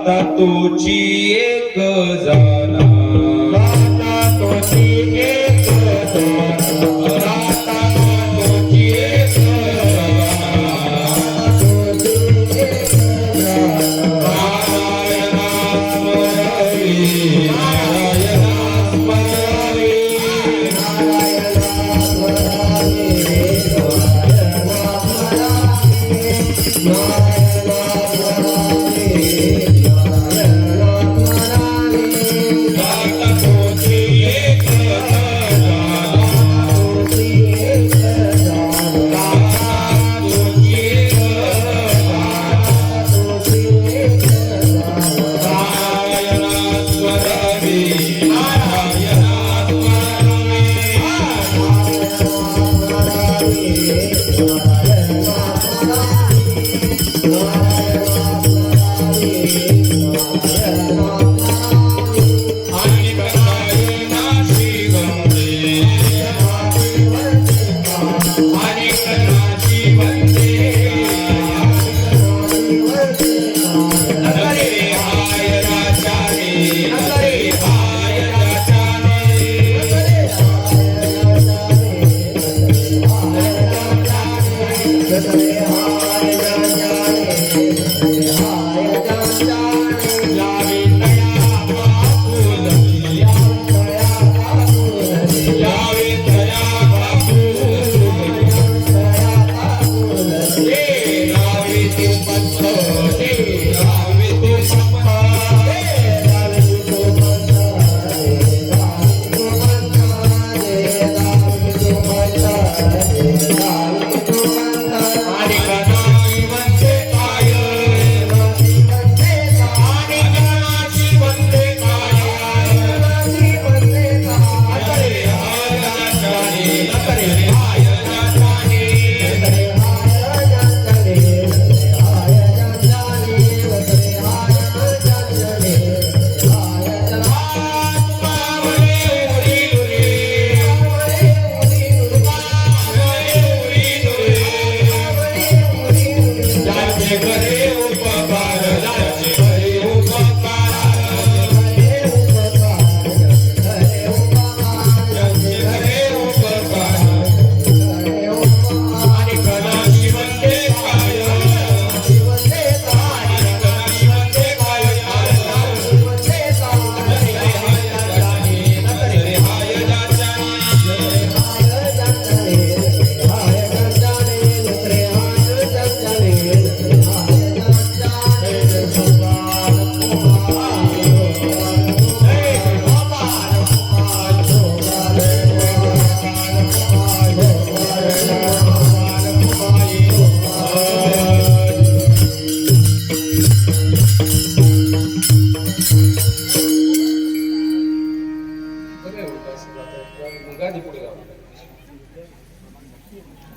दाता तोची एक जाना, दाता तोची एक जाना, दाता तोची एक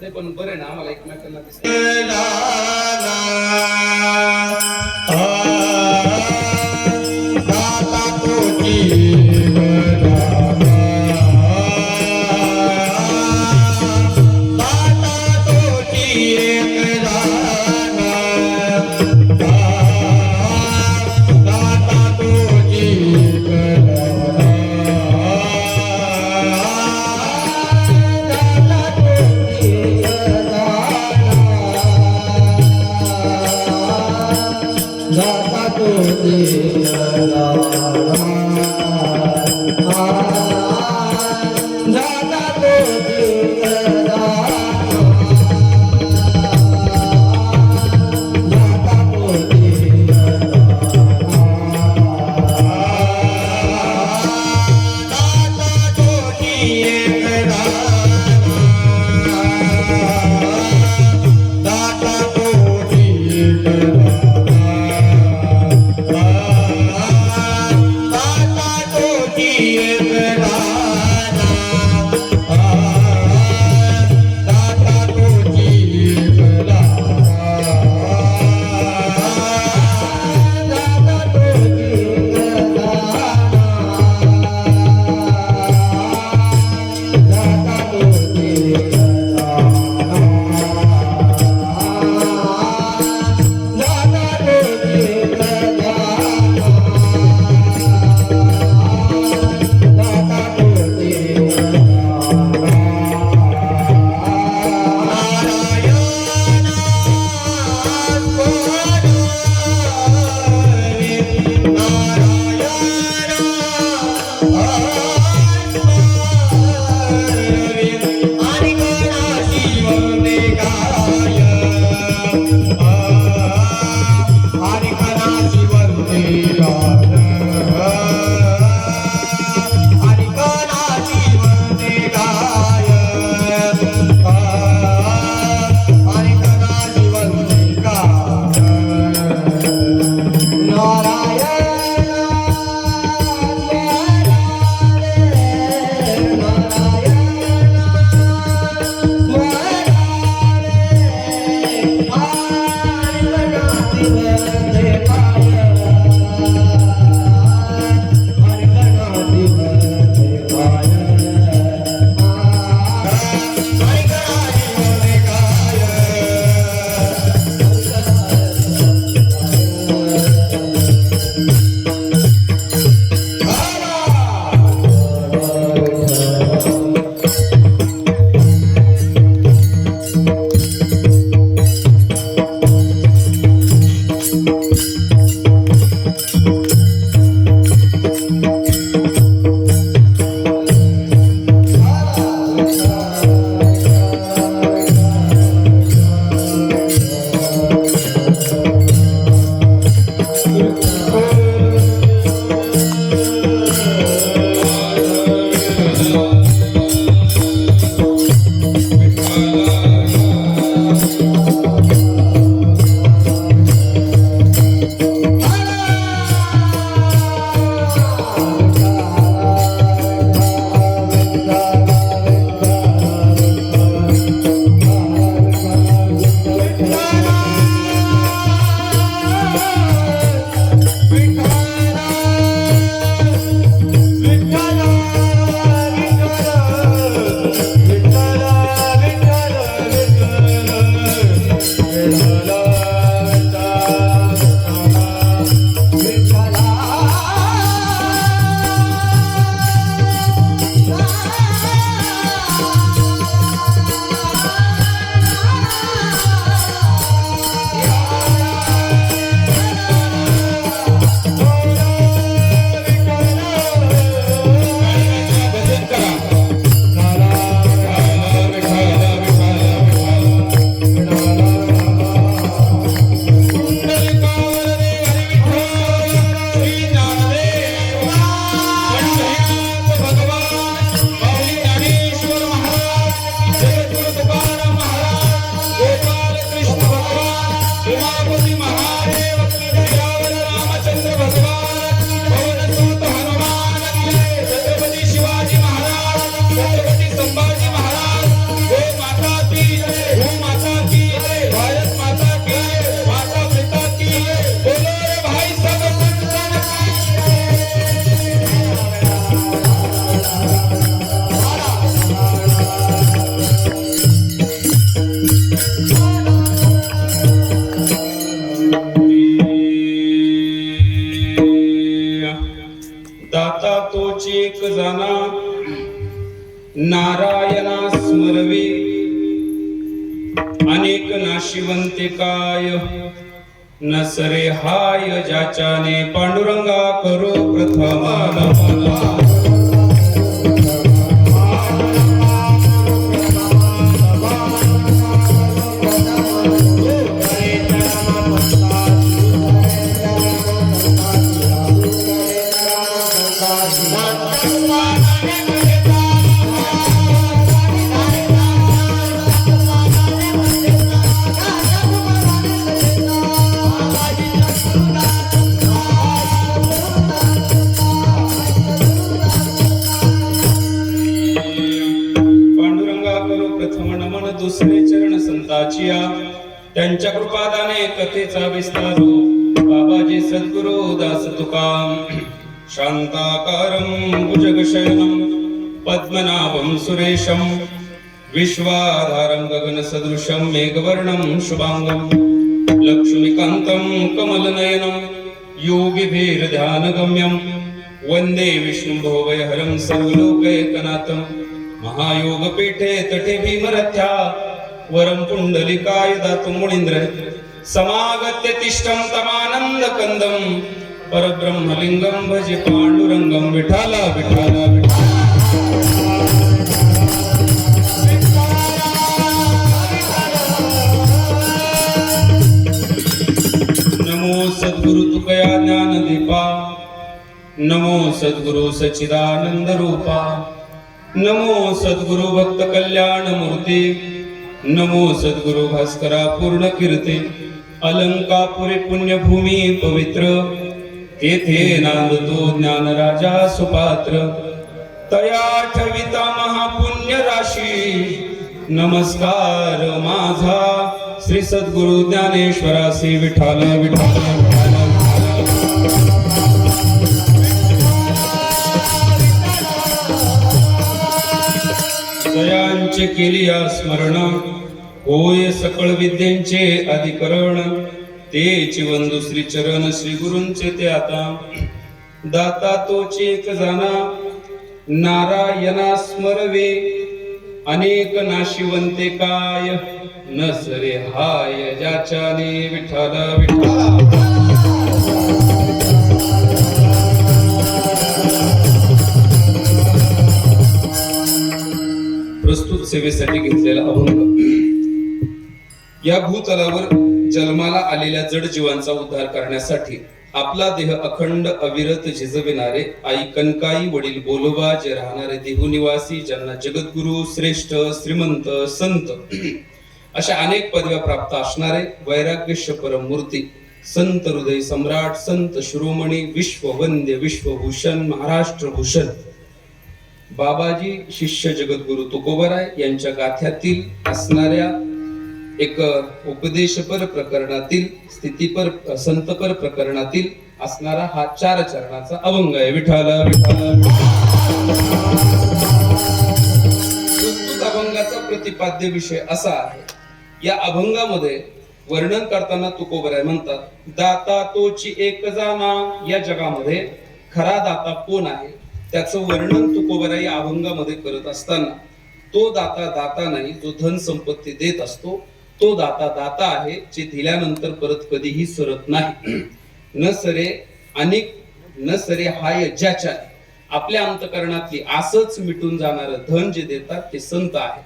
ते पण बरे ना आम्हाला एकमेकांना एक एक जाना नारायणा स्मरवे अनेक नाशिवंते काय न सरे हाय ज्याच्याने पांडुरंगा करो प्रथम नमन दुसरे चरण संताचिया त्यांच्या कृपादाने कथेचा विस्तारो बाबाजी सद्गुरु दास तुकाम शांताकारं भुजगशयनं पद्मनाभं सुरेशं विश्वाधारं गगनसदृशं मेघवर्णं शुभांगं लक्ष्मीकान्तं कमलनयनं योगिभिर्ध्यानगम्यं वन्दे विष्णुभोवयहरं सर्वलोकैकनाथं महायोगपीठे तटे भीमरथ्या वरं पुंडलिकाय दातुं मुनीन्द्र समागत्य तिष्ठं तमानन्दकन्दं परब्रह्मलिङ्गं भजे पाण्डुरङ्गं विठाला विठाला नमो सद्गुरु तुकया ज्ञानदीपा नमो सद्गुरु सच्चिदानंद रूपा नमो सद्गुरु भक्त कल्याण मूर्ती नमो सद्गुरु भास्करा पूर्ण कीर्ती अलंकापुरी पुण्यभूमी पवित्र तेथे नांदतो ज्ञान राजा सुपात्र तया ठविता महापुण्य राशी नमस्कार माझा श्री सद्गुरु ज्ञानेश्वरासी विठाला विठाला दयांचे केलिया स्मरण होय सकळ विद्यांचे अधिकरण तेची वंदू श्री चरण श्री गुरूंचे ते आता दाता तोची एक जाना नारायणा स्मरवे अनेक नाशिवंते काय न सरे हाय ज्याच्याने विठाला विठाला प्रस्तुत सेवेसाठी घेतलेला अभंग या भूतलावर जन्माला आलेल्या जड जीवांचा उद्धार करण्यासाठी आपला देह अखंड अविरत झिजविणारे आई कनकाई वडील बोलोबा जे राहणारे देहुनिवासी ज्यांना जगद्गुरु श्रेष्ठ श्रीमंत संत अशा अनेक पदव्या प्राप्त असणारे वैराग्यश परमूर्ती संत हृदय सम्राट संत शिरोमणी विश्ववंद्य विश्वभूषण महाराष्ट्र भूषण बाबाजी शिष्य जगद्गुरु तुकोबराय यांच्या गाथ्यातील असणाऱ्या एक उपदेशपर प्रकरणातील स्थितीपर संतपर प्रकरणातील असणारा हा 4 चरणाचा अभंग आहे विठाला विठाला प्रस्तुत अभंगाचा प्रतिपाद्य विषय असा आहे या अभंगामध्ये वर्णन करताना तुकोबराय म्हणतात दाता तोची एक जाना या जगामध्ये खरा दाता कोण आहे त्याचं वर्णन तुकोबराय या अभंगामध्ये करत असताना तो दाता दाता नाही जो धन संपत्ती देत असतो तो दाता दाता आहे जे दिल्यानंतर परत कधीही सरत नाही न सरे अनेक न सरे हाय ज्याच्या आपल्या अंतकरणातली आसच मिटून जाणारं धन जे देतात ते संत आहे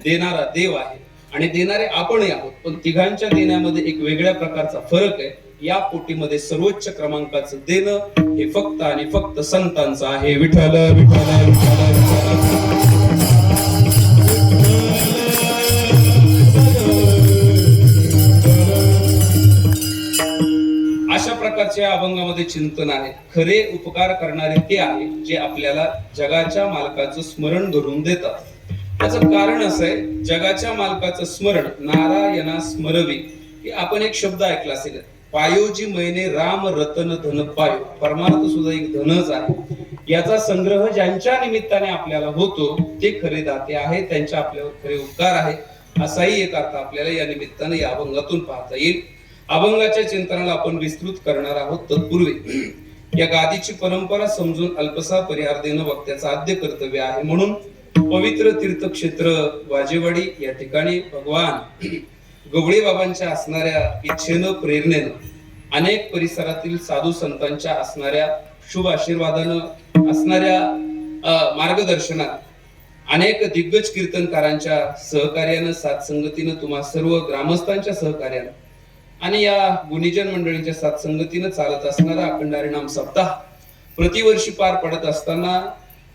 देणारा देव आहे आणि देणारे आपणही आहोत पण तिघांच्या देण्यामध्ये एक वेगळ्या प्रकारचा फरक आहे या पोटीमध्ये सर्वोच्च क्रमांकाचं देणं हे फक्त आणि फक्त संतांचं आहे विठ्ठल विठ्ठल विठ्ठल अशा प्रकारचे अभंगामध्ये चिंतन आहे खरे उपकार करणारे ते आहे जे आपल्याला जगाच्या मालकाचं स्मरण करून देतात त्याचं कारण असं आहे जगाच्या मालकाचं स्मरण नारायणा स्मरवी हे आपण एक शब्द ऐकला असेल पायोजी मैने राम रतन धन पायो परमार्थ सुद्धा एक धनच आहे याचा संग्रह ज्यांच्या निमित्ताने आपल्याला होतो ते खरे दाते आहे त्यांच्या आपल्यावर खरे उपकार आहे असाही एक अर्थ आपल्याला या निमित्ताने या अभंगातून पाहता येईल अभंगाच्या चिंतनाला आपण विस्तृत करणार आहोत तत्पूर्वी या गादीची परंपरा समजून अल्पसा परिहार देणं वक्त्याचं आद्य कर्तव्य आहे. म्हणून पवित्र तीर्थक्षेत्र वाजेवाडी या ठिकाणी भगवान गवळी बाबांच्या असणाऱ्या इच्छेनं प्रेरणेनं अनेक परिसरातील साधू संतांच्या असणाऱ्या शुभ आशीर्वादानं असणाऱ्या मार्गदर्शनात अनेक दिग्गज कीर्तनकारांच्या सहकार्यानं साथसंगतीनं तुम्हा सर्व ग्रामस्थांच्या सहकार्यानं आणि या गुणीजन मंडळींच्या साथसंगतीनं चालत असणारा अखंड हरिनाम सप्ताह प्रतिवर्षी पार पडत असताना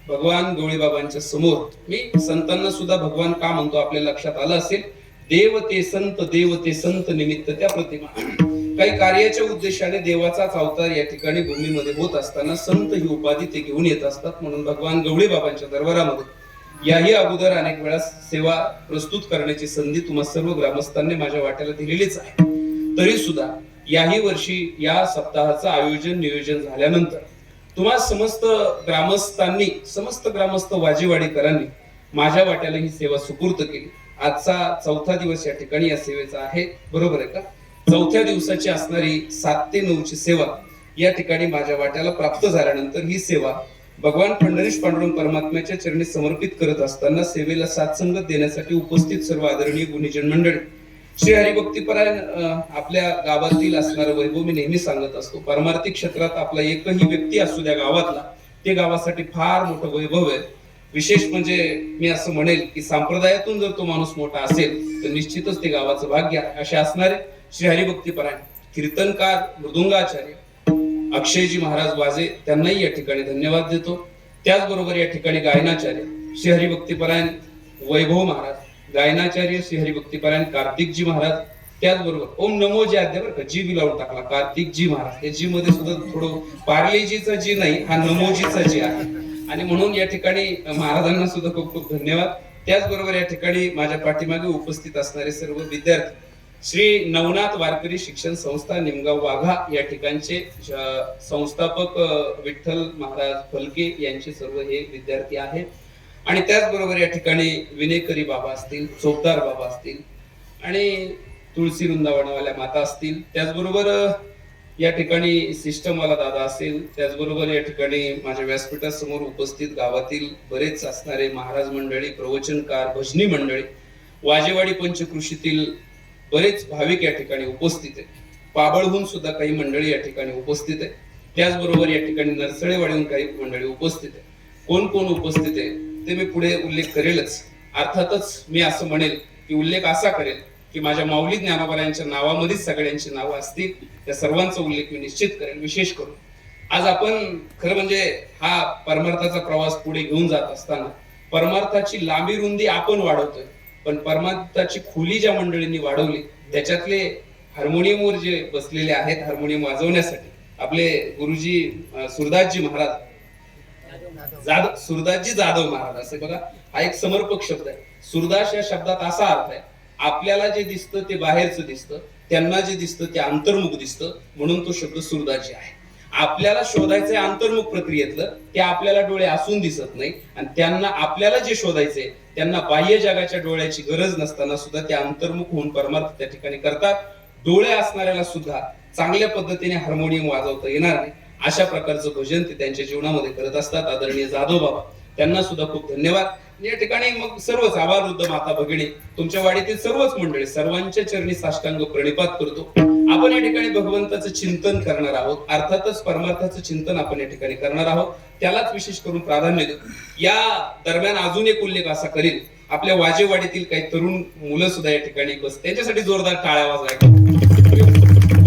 भगवान गवळी बाबांच्या समोर मी संतांना सुद्धा भगवान का म्हणतो आपल्या लक्षात आलं असेल. देव ते संत निमित्त त्या प्रतिमा. काही कार्याच्या उद्देशाने देवाचाच अवतार या ठिकाणी भूमीमध्ये होत असताना संत ही उपाधी ते घेऊन येत असतात. म्हणून भगवान गवळी बाबांच्या दरबारामध्ये याही अगोदर अनेक वेळा सेवा प्रस्तुत करण्याची संधी तुम्हा सर्व ग्रामस्थांनी माझ्या वाट्याला दिलेलीच आहे. तरी सुद्धा याही वर्षी या सप्ताहाचं आयोजन नियोजन झाल्यानंतर तुम्हा समस्त ग्रामस्थ वाजेवाडीकरांनी माझ्या वाट्याला ही सेवा सुपूर्त केली. आजचा चौथा दिवस या ठिकाणी या सेवेचा आहे. बरोबर आहे का? चौथ्या दिवसाची असणारी 7 ते 9 ची सेवा या ठिकाणी माझ्या वाट्याला प्राप्त झाल्यानंतर ही सेवा भगवान पंढरीश पांडुरंग परमात्म्याच्या चरणी समर्पित करत असताना सेवेला साथसंगत देण्यासाठी उपस्थित सर्व आदरणीय गुणीजन मंडळी, श्री हरिभक्तीपरायण आपल्या गावातील असणारं वैभव मी नेहमी सांगत असतो. परमार्थिक क्षेत्रात आपला एकही व्यक्ती असू द्या गावातला, ते गावासाठी फार मोठं वैभव आहे. विशेष म्हणजे मी असं म्हणेल की संप्रदायातून जर तो माणूस मोठा असेल तर निश्चितच ते गावाचं भाग्य आहे. असे असणारे श्री हरिभक्तीपरायण कीर्तनकार मृदुंगाचार्य अक्षयजी महाराज वाजे त्यांनाही या ठिकाणी धन्यवाद देतो. त्याचबरोबर या ठिकाणी गायनाचार्य श्री हरिभक्तीपरायण वैभव महाराज, गायनाचार्य श्री हरिभक्तीपरायण कार्तिकजी महाराज, त्याचबरोबर ओम नमो जी अध्याय बरं का, जी बी लावून टाकला कार्तिकजी महाराज. या जी मध्ये सुद्धा थोडं पार्लेजीचा जी नाही, हा नमोजीचा जी आहे. आणि म्हणून या ठिकाणी महाराजांना सुद्धा खूप खूप धन्यवाद. त्याचबरोबर या ठिकाणी माझ्या पाठीमागे उपस्थित असणारे सर्व विद्यार्थी, श्री नवनाथ वारकरी शिक्षण संस्था निमगाव वाघा या ठिकाणचे संस्थापक विठ्ठल महाराज फलके यांचे सर्व हे विद्यार्थी आहेत. आणि त्याचबरोबर या ठिकाणी विनेकरी बाबा असतील, चोपदार बाबा असतील आणि तुळशी वृंदावनवाल्या माता असतील. त्याचबरोबर या ठिकाणी सिस्टमवाला दादा असेल. त्याचबरोबर या ठिकाणी माझ्या व्यासपीठासमोर उपस्थित गावातील बरेच असणारे महाराज मंडळी, प्रवचनकार, भजनी मंडळी, वाजेवाडी पंचकृषीतील बरेच भाविक या ठिकाणी उपस्थित आहेत. पाबळहून सुद्धा काही मंडळी या ठिकाणी उपस्थित आहे. त्याचबरोबर या ठिकाणी नरसळेवाडीहून काही मंडळी उपस्थित आहे. कोण कोण उपस्थित आहे ते मी पुढे उल्लेख करेलच. अर्थातच मी असं म्हणेल की उल्लेख असा करेल की माझ्या माऊली ज्ञानोबा नावामध्येच सगळ्यांची नावं असतील. त्या सर्वांचा उल्लेख मी निश्चित करेल. विशेष करून आज आपण खरं म्हणजे हा परमार्थाचा प्रवास पुढे घेऊन जात असताना परमार्थाची लांबी रुंदी आपण वाढवतोय, पण परमार्थाची खोली ज्या मंडळींनी वाढवली त्याच्यातले हार्मोनियमवर जे बसलेले आहेत हार्मोनियम वाजवण्यासाठी आपले गुरुजी सुरदासजी महाराज, सुरदासजी जाधव महाराज असे बघा, हा एक समर्पक शब्द आहे. सुरदास या शब्दात असा अर्थ आहे, आपल्याला जे दिसतं ते बाहेरचं दिसतं, त्यांना जे दिसतं ते अंतर्मुख दिसतं, म्हणून तो शब्द सुरदासजी आहे. आपल्याला शोधायचंय अंतर्मुख प्रक्रियेतलं, ते आपल्याला डोळे असून दिसत नाही, आणि त्यांना आपल्याला जे शोधायचंय त्यांना बाह्य जगाच्या डोळ्याची गरज नसताना सुद्धा ते अंतर्मुख होऊन परमार्थ त्या ठिकाणी करतात. डोळे असणाऱ्याला सुद्धा चांगल्या पद्धतीने हार्मोनियम वाजवता येणार नाही अशा प्रकारचं भजन ते त्यांच्या जीवनामध्ये करत असतात. आदरणीय जाधव बाबा त्यांना सुद्धा खूप धन्यवाद. या ठिकाणी मग सर्वच आबालवृद्ध माता भगिनी, तुमच्या वाडीतील सर्वच मंडळी, सर्वांच्या चरणी साष्टांग प्रणिपात करतो. आपण या ठिकाणी भगवंताचं चिंतन करणार आहोत. अर्थातच परमार्थाचं चिंतन आपण या ठिकाणी करणार आहोत. त्यालाच विशेष करून प्राधान्य देतो. या दरम्यान अजून एक उल्लेख असा करील, आपल्या वाजेवाडीतील काही तरुण मुलं सुद्धा या ठिकाणी बस, त्यांच्यासाठी जोरदार टाळ्या वाजवायच्या.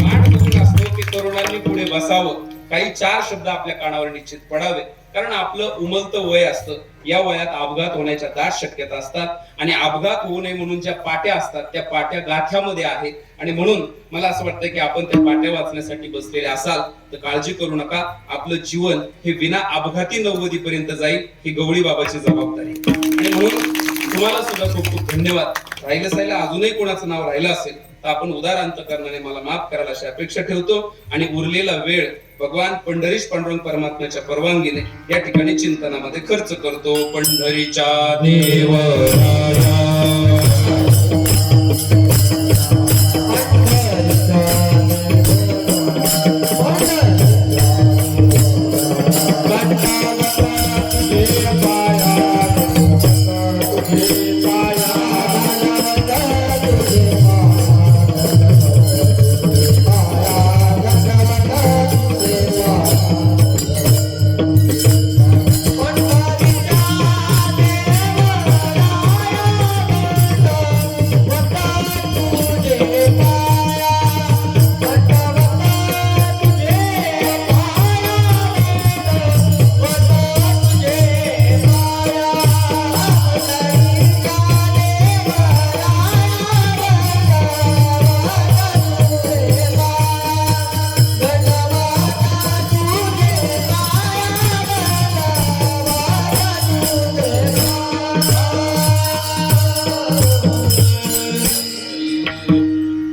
वाट बघून असतो की तरुणांनी पुढे बसावं, काही 4 शब्द आपल्या कानावर निश्चित पडावे, कारण आपलं उमलतं वय असतं. या वयात अपघात होण्याच्या दाट शक्यता असतात, आणि अपघात होऊ नये म्हणून ज्या पाट्या असतात त्या पाट्या गाथ्यामध्ये आहेत. आणि म्हणून मला असं वाटतं की आपण त्या पाट्या वाचण्यासाठी बसलेले असाल तर काळजी करू नका. आपलं जीवन हे विना अपघाती 90 पर्यंत जाईल, ही गवळी बाबाची जबाबदारी. आणि म्हणून तुम्हाला सुद्धा खूप खूप धन्यवाद. राहिलं सायला अजूनही कोणाचं नाव राहिलं असेल तर आपण उदार अंतकरणाने मला माफ करायला अशी अपेक्षा ठेवतो. आणि उरलेला वेळ भगवान पंढरीश पांडुरंग परमात्म्याच्या परवानगीने या ठिकाणी चिंतनामध्ये खर्च करतो. पंढरीच्या देवराया पंढरीच्या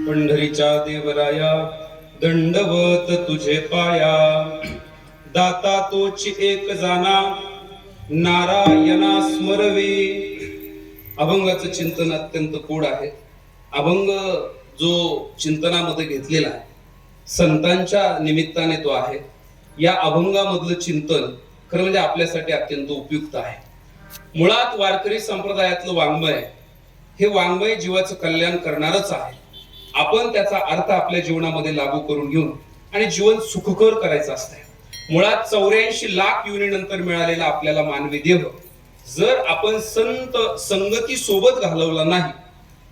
पंढरीच्या देवराया दंडवत तुझे पाया, दाता तोची एक जाना नारायणा स्मरवे. अभंगाचं चिंतन अत्यंत कोड आहे. अभंग जो चिंतनामध्ये घेतलेला आहे संतांच्या निमित्ताने तो आहे. या अभंगामधलं चिंतन खरं म्हणजे आपल्यासाठी अत्यंत उपयुक्त आहे. मुळात वारकरी संप्रदायातलं वाङ्मय हे वाङ्मय जीवाचं कल्याण करणारच आहे. आपण त्याचा अर्थ आपल्या जीवनामध्ये लागू करून घेऊन आणि जीवन सुखकर करायचं असतंय. मुळात 84 लाख योनीनंतर मिळालेला आपल्याला मानवी देह जर आपण संत संगती सोबत घालवला नाही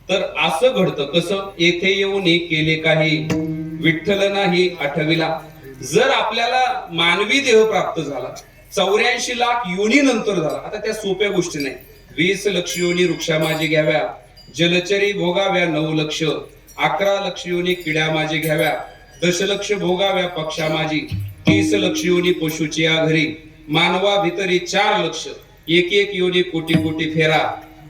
तर असं घडतं कसं, येथे येऊन केले काही विठ्ठल नाही आठविला. जर आपल्याला मानवी देह प्राप्त झाला 84 लाख योनी नंतर झाला, आता त्या सोप्या गोष्टी नाही. 20 लक्ष योनी वृक्षा माझी घ्याव्या, जलचरी भोगाव्या 9 लक्ष, 11 लक्ष योनी किड्या माझी घ्याव्या, 10 लक्ष भोगाव्या पक्षा माझी, 30 लक्ष योनी पशुची या घरी, मानवा भितरी 4 लक्ष, एक एक योनी कोटी कोटी फेरा,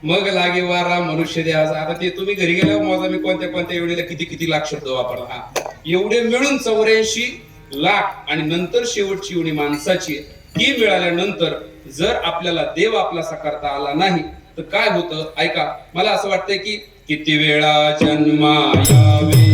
मग लागे वारा मनुष्य द्या. आता ते तुम्ही घरी गेल्यावर मोजा मी कोणत्या कोणत्या योनीला किती किती लाख शब्द वापरला. एवढे मिळून 84 लाख आणि नंतर शेवटची योनी माणसाची. ती मिळाल्यानंतर जर आपल्याला देव आपलासा करता आला नाही तर काय होतं ऐका. मला असं वाटतंय की किती वेळा जन्मायावे,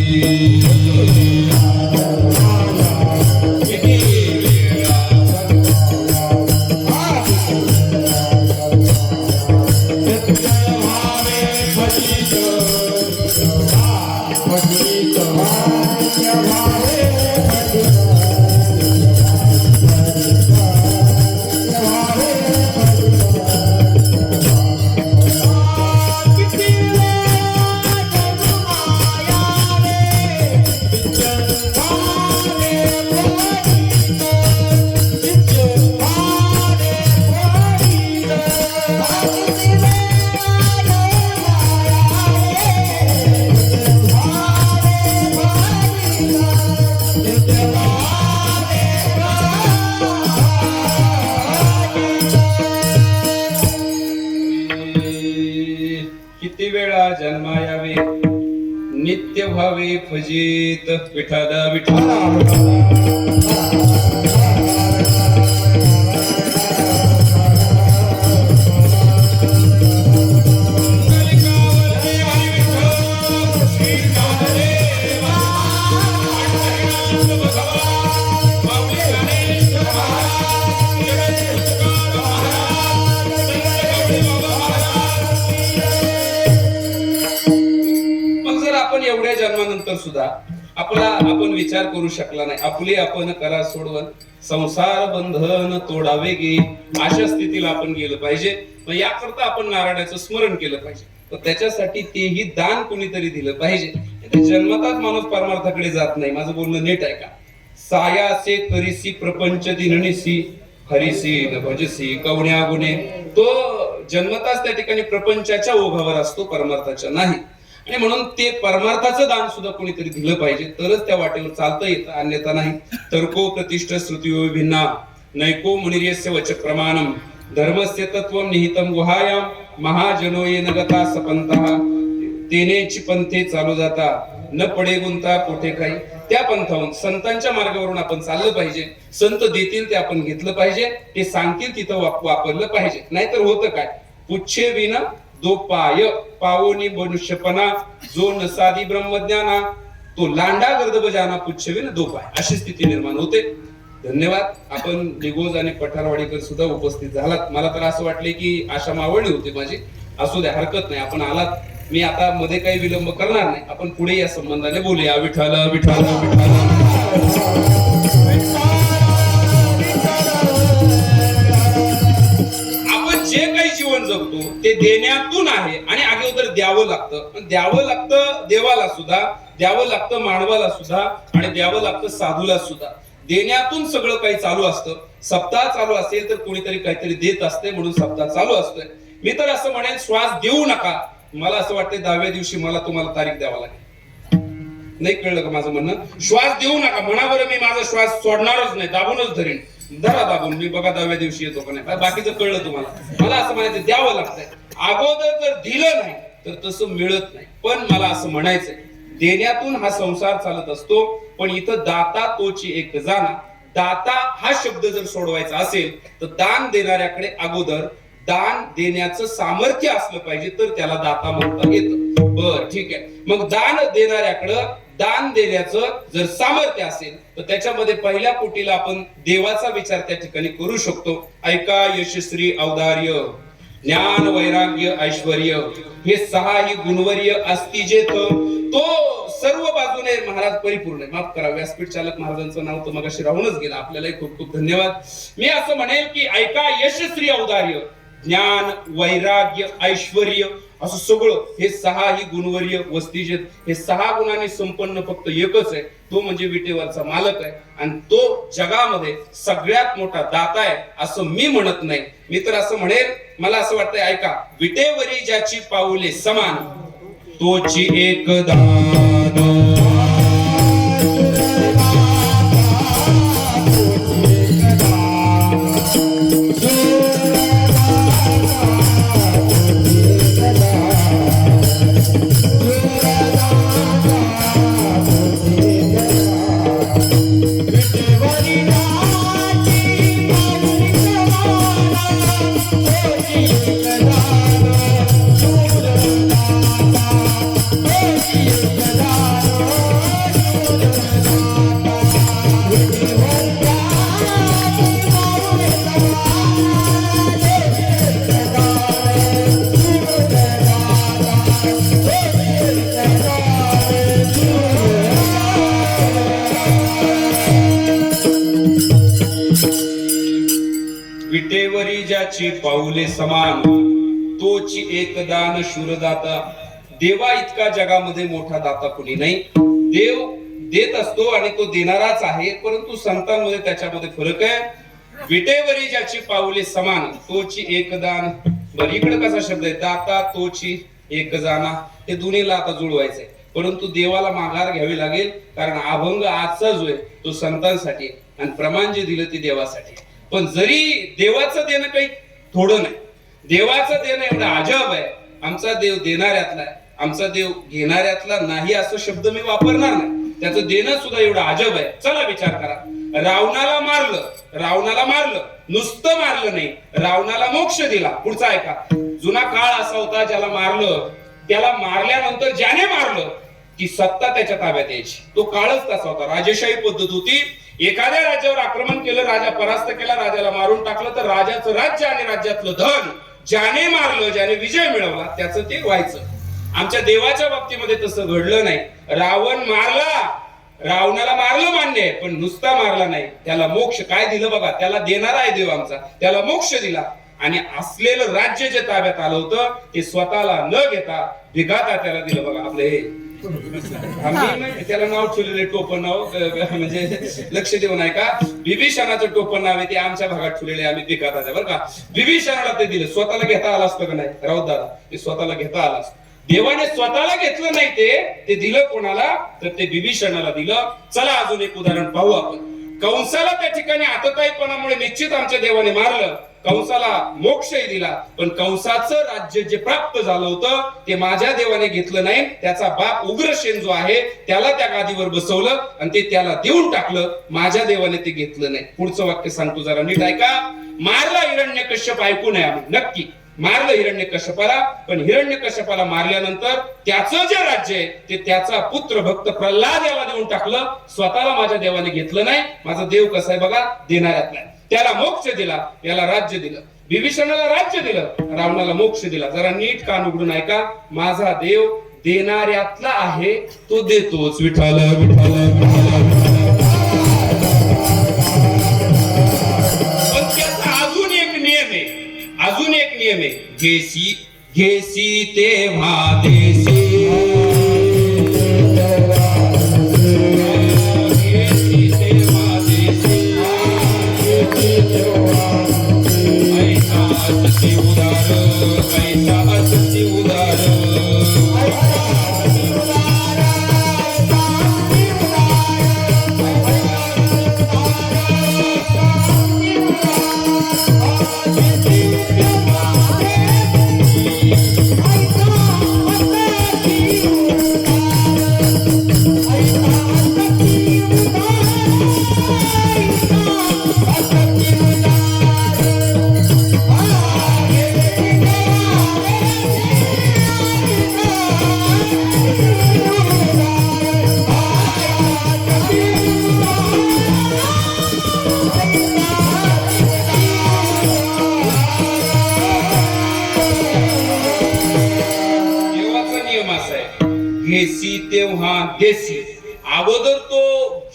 किती वेळा जन्मायावे, नित्य भावे फजित विठ्ठल विठ्ठल. एवढ्या जन्मानंतर सुद्धा आपण विचार करू शकला नाही. आपली आपण करा सोडवण, संसार बंधन तोडावे गे, अशा स्थितीला आपण गेलं पाहिजे. मग याकरता आपण नारायणाचं स्मरण केलं पाहिजे. तर त्याच्यासाठी तेही दान कुणीतरी दिलं पाहिजे. जन्मताच माणूस परमार्थाकडे जात नाही. माझं बोलणं नीट आहे का. सायासे करीसी प्रपंच दिननिसी, हरिसी न भजसी कवण्या गुणे. तो जन्मताच त्या ठिकाणी प्रपंचाच्या ओघावर असतो, परमार्थाच्या नाही. आणि म्हणून ते परमार्थाचं दान सुद्धा कोणीतरी दिलं पाहिजे, तरच त्या वाटेवर चालता येतं, अन्यथा नाही. तर्को प्रतिष्ठ श्रुतियो भिन्ना नैको मुनिर्यस्य वच प्रमाणम, धर्मस्य तत्वम निहितम गुहायाम, महाजनो ये नगता सपंतः. तेनेची पंथे चालू जाता, न पडे गुंता कोठे काही. त्या पंथावरून संतांच्या मार्गावरून आपण चाललं पाहिजे. संत देतील ते आपण घेतलं पाहिजे, ते सांगतील तिथं वापरलं पाहिजे. नाहीतर होतं काय, पुच्छे विना दो पाय पावोनी मनुष्यपणा, जो नसादी ब्रह्मज्ञाना तो लांडा गर्दब जाना पुच्छे विना दो पाय, अशी स्थिती निर्माण होते. धन्यवाद. आपण निगोज आणि पठारवाडीकर सुद्धा उपस्थित झालात. मला तर असं वाटले की आशा मावळली होती माझी. असू द्या, हरकत नाही, आपण आलात. मी आता मध्ये काही विलंब करणार नाही, आपण पुढे या संबंधाने बोलूया. विठ्ठल विठ्ठल विठ्ठल. आपण जे काही जीवन जगतो ते देण्यातून आहे आणि अगोदर द्यावं लागतं. पण द्यावं लागतं देवाला सुद्धा, द्यावं लागतं मानवाला सुद्धा आणि द्यावं लागतं साधूला सुद्धा. देण्यातून सगळं काही चालू असतं. सप्ताह चालू असेल तर कोणीतरी काहीतरी देत असते, म्हणून सप्ताह चालू असतोय. मी तर असं म्हणेन, श्वास देऊ नका. मला असं वाटतं 10व्या दिवशी मला तुम्हाला तारीख द्यावा लागेल. नाही कळलं का माझं म्हणणं? श्वास देऊ नका. म्हणा बरं, मी माझा श्वास सोडणारच नाही, दाबूनच धरीन. धरा दाबून, मी बघा 10व्या दिवशी येतो का नाही. बाकीचं कळलं तुम्हाला. मला असं म्हणायचं, द्यावं लागतंय. अगोदर जर दिलं नाही तर तसं मिळत नाही. पण मला असं म्हणायचंय, देण्यातून हा संसार चालत असतो. पण इथं दाता तोची एक जाणा. दाता हा शब्द जर सोडवायचा असेल तर दान देणाऱ्याकडे अगोदर दान देण्याचं सामर्थ्य असलं पाहिजे, तर त्याला दाता म्हणता येतं. बर, ठीक आहे. मग दान देणाऱ्याकडं दान देण्याचं जर सामर्थ्य असेल तर त्याच्यामध्ये पहिल्या कोटीला आपण देवाचा विचार त्या ठिकाणी करू शकतो. ऐका यशस्वी औदार्य, ज्ञान वैराग्य ऐश्वर्य हे 6 ही गुणवर्य असती जेत, तो सर्व बाजूने महाराज परिपूर्ण आहे. माफ करा, व्यासपीठ चालक महाराजांचं नाव तर मगाशी राहूनच गेलं. आपल्यालाही खूप खूप धन्यवाद. मी असं म्हणेल की ऐका यशस्वी औदार्य, ज्ञान वैराग्य ऐश्वर्य असं सगळं हे 6 ही गुणवर्य वस्तीजेत. हे 6 गुणांनी संपन्न फक्त एकच आहे, तो म्हणजे विटेवरचा मालक आहे. आणि तो जगामध्ये सगळ्यात मोठा दाता आहे असं मी म्हणत नाही. मी तर असं म्हणेल, मला असं वाटतंय, ऐका, विटेवरी ज्याची पाऊले समान तोची एक दान. विटेवरी ज्याची पाऊले समान तोची एक दान शूरदाता. देवा इतका जगामध्ये मोठा दाता कोणी नाही. देव देत असतो आणि तो देणाराच आहे, परंतु संतांमध्ये त्याच्यामध्ये फरक आहे. विटेवरी ज्याची पाऊले समान तोची एक दान. बरं, इकडे कसा शब्द आहे, दाता तोची एक जाना. हे दोन्हीला आता जुळवायचंय, परंतु देवाला माघार घ्यावी लागेल. कारण अभंग आजचा जो आहे तो संतांसाठी आणि प्रमाण जे दिलं ते देवासाठी. पण जरी देवाचं देणं काही थोडं नाही, देवाचं देणं एवढं अजब आहे. आमचा देव देणाऱ्यातला आहे, आमचा देव घेणाऱ्यातला नाही असं शब्द मी वापरणार नाही. त्याचं देणं सुद्धा एवढं अजब आहे. चला विचार करा, रावणाला मारलं, नुसतं मारलं नाही, रावणाला मोक्ष दिला. पुढचा ऐका, जुना काळ असा होता, ज्याला मारलं त्याला मारल्यानंतर ज्याने मारलं की सत्ता त्याच्या ताब्यात यायची. तो काळच तसा होता, राजेशाही पद्धत होती. एखाद्या राज्यावर आक्रमण केलं, राजा परास्त केला, राजाला मारून टाकलं तर राजाचं राज्य आणि राज्यातलं धन ज्याने मारलं, ज्याने विजय मिळवला त्याचं ते व्हायचं. आमच्या देवाच्या बाबतीमध्ये तसं घडलं नाही. रावण मारला, रावणाला मारलं मान्य आहे, पण नुसता मारला नाही, त्याला मोक्ष काय दिलं बघा. त्याला देणारा आहे देव आमचा, त्याला मोक्ष दिला. आणि असलेलं राज्य जे ताब्यात आलं होतं ते स्वतःला न घेता विघाता त्याला दिलं बघा. आपले हे आम्ही त्याला नाव ठेवलेले टोपण नाव, म्हणजे लक्ष देऊ नये का, विभीषणाचं टोपण नाव आहे ते आमच्या भागात ठेवलेले आम्ही विघाता. बरं का, विभीषणाला ते दिलं. स्वतःला घेता आलं असतं का नाही राऊत दादा, ते स्वतःला घेता आलं असतं. देवाने स्वतःला घेतलं नाही, ते दिलं कोणाला, तर ते विभीषणाला दिलं. चला अजून एक उदाहरण पाहू आपण. कंसाला त्या ठिकाणी आतताईपणामुळे निश्चित आमच्या देवाने मारलं, कंसाला मोक्षही दिला, पण कंसाचं राज्य जे प्राप्त झालं होतं ते माझ्या देवाने घेतलं नाही. त्याचा बाप उग्रसेन जो आहे त्याला त्या गादीवर बसवलं आणि ते त्याला देऊन टाकलं. माझ्या देवाने ते घेतलं नाही. पुढचं वाक्य सांगतो, जरा नीट ऐका. मारला हिरण्यकश्यप, ऐकू नये नक्की. मारलं हिरण्यकश्यपाला, पण हिरण्यकश्यपाला मारल्यानंतर त्याचं जे राज्य आहे ते त्याचा पुत्र भक्त प्रल्हाद याला देऊन टाकलं. स्वतःला माझ्या देवाने घेतलं नाही. माझा देव कसा आहे बघा, देणाऱ्यातला आहे. त्याला मोक्ष दिला, याला राज्य दिलं. विभीषणाला राज्य दिलं, रावणाला मोक्ष दिला. जरा नीट कान उघडून ऐका, माझा देव देणाऱ्यातला आहे, तो देतोच. विठाला विठाला पण त्याचा अजून एक नियम आहे, अजून एक नियम आहे. घेसी घेसी तेव्हा देसी, घेसी तेव्हा देसी, ऐसा असती उदार, ऐसा असती उदार. घेसी तेव्हा देसी. अगोदर तो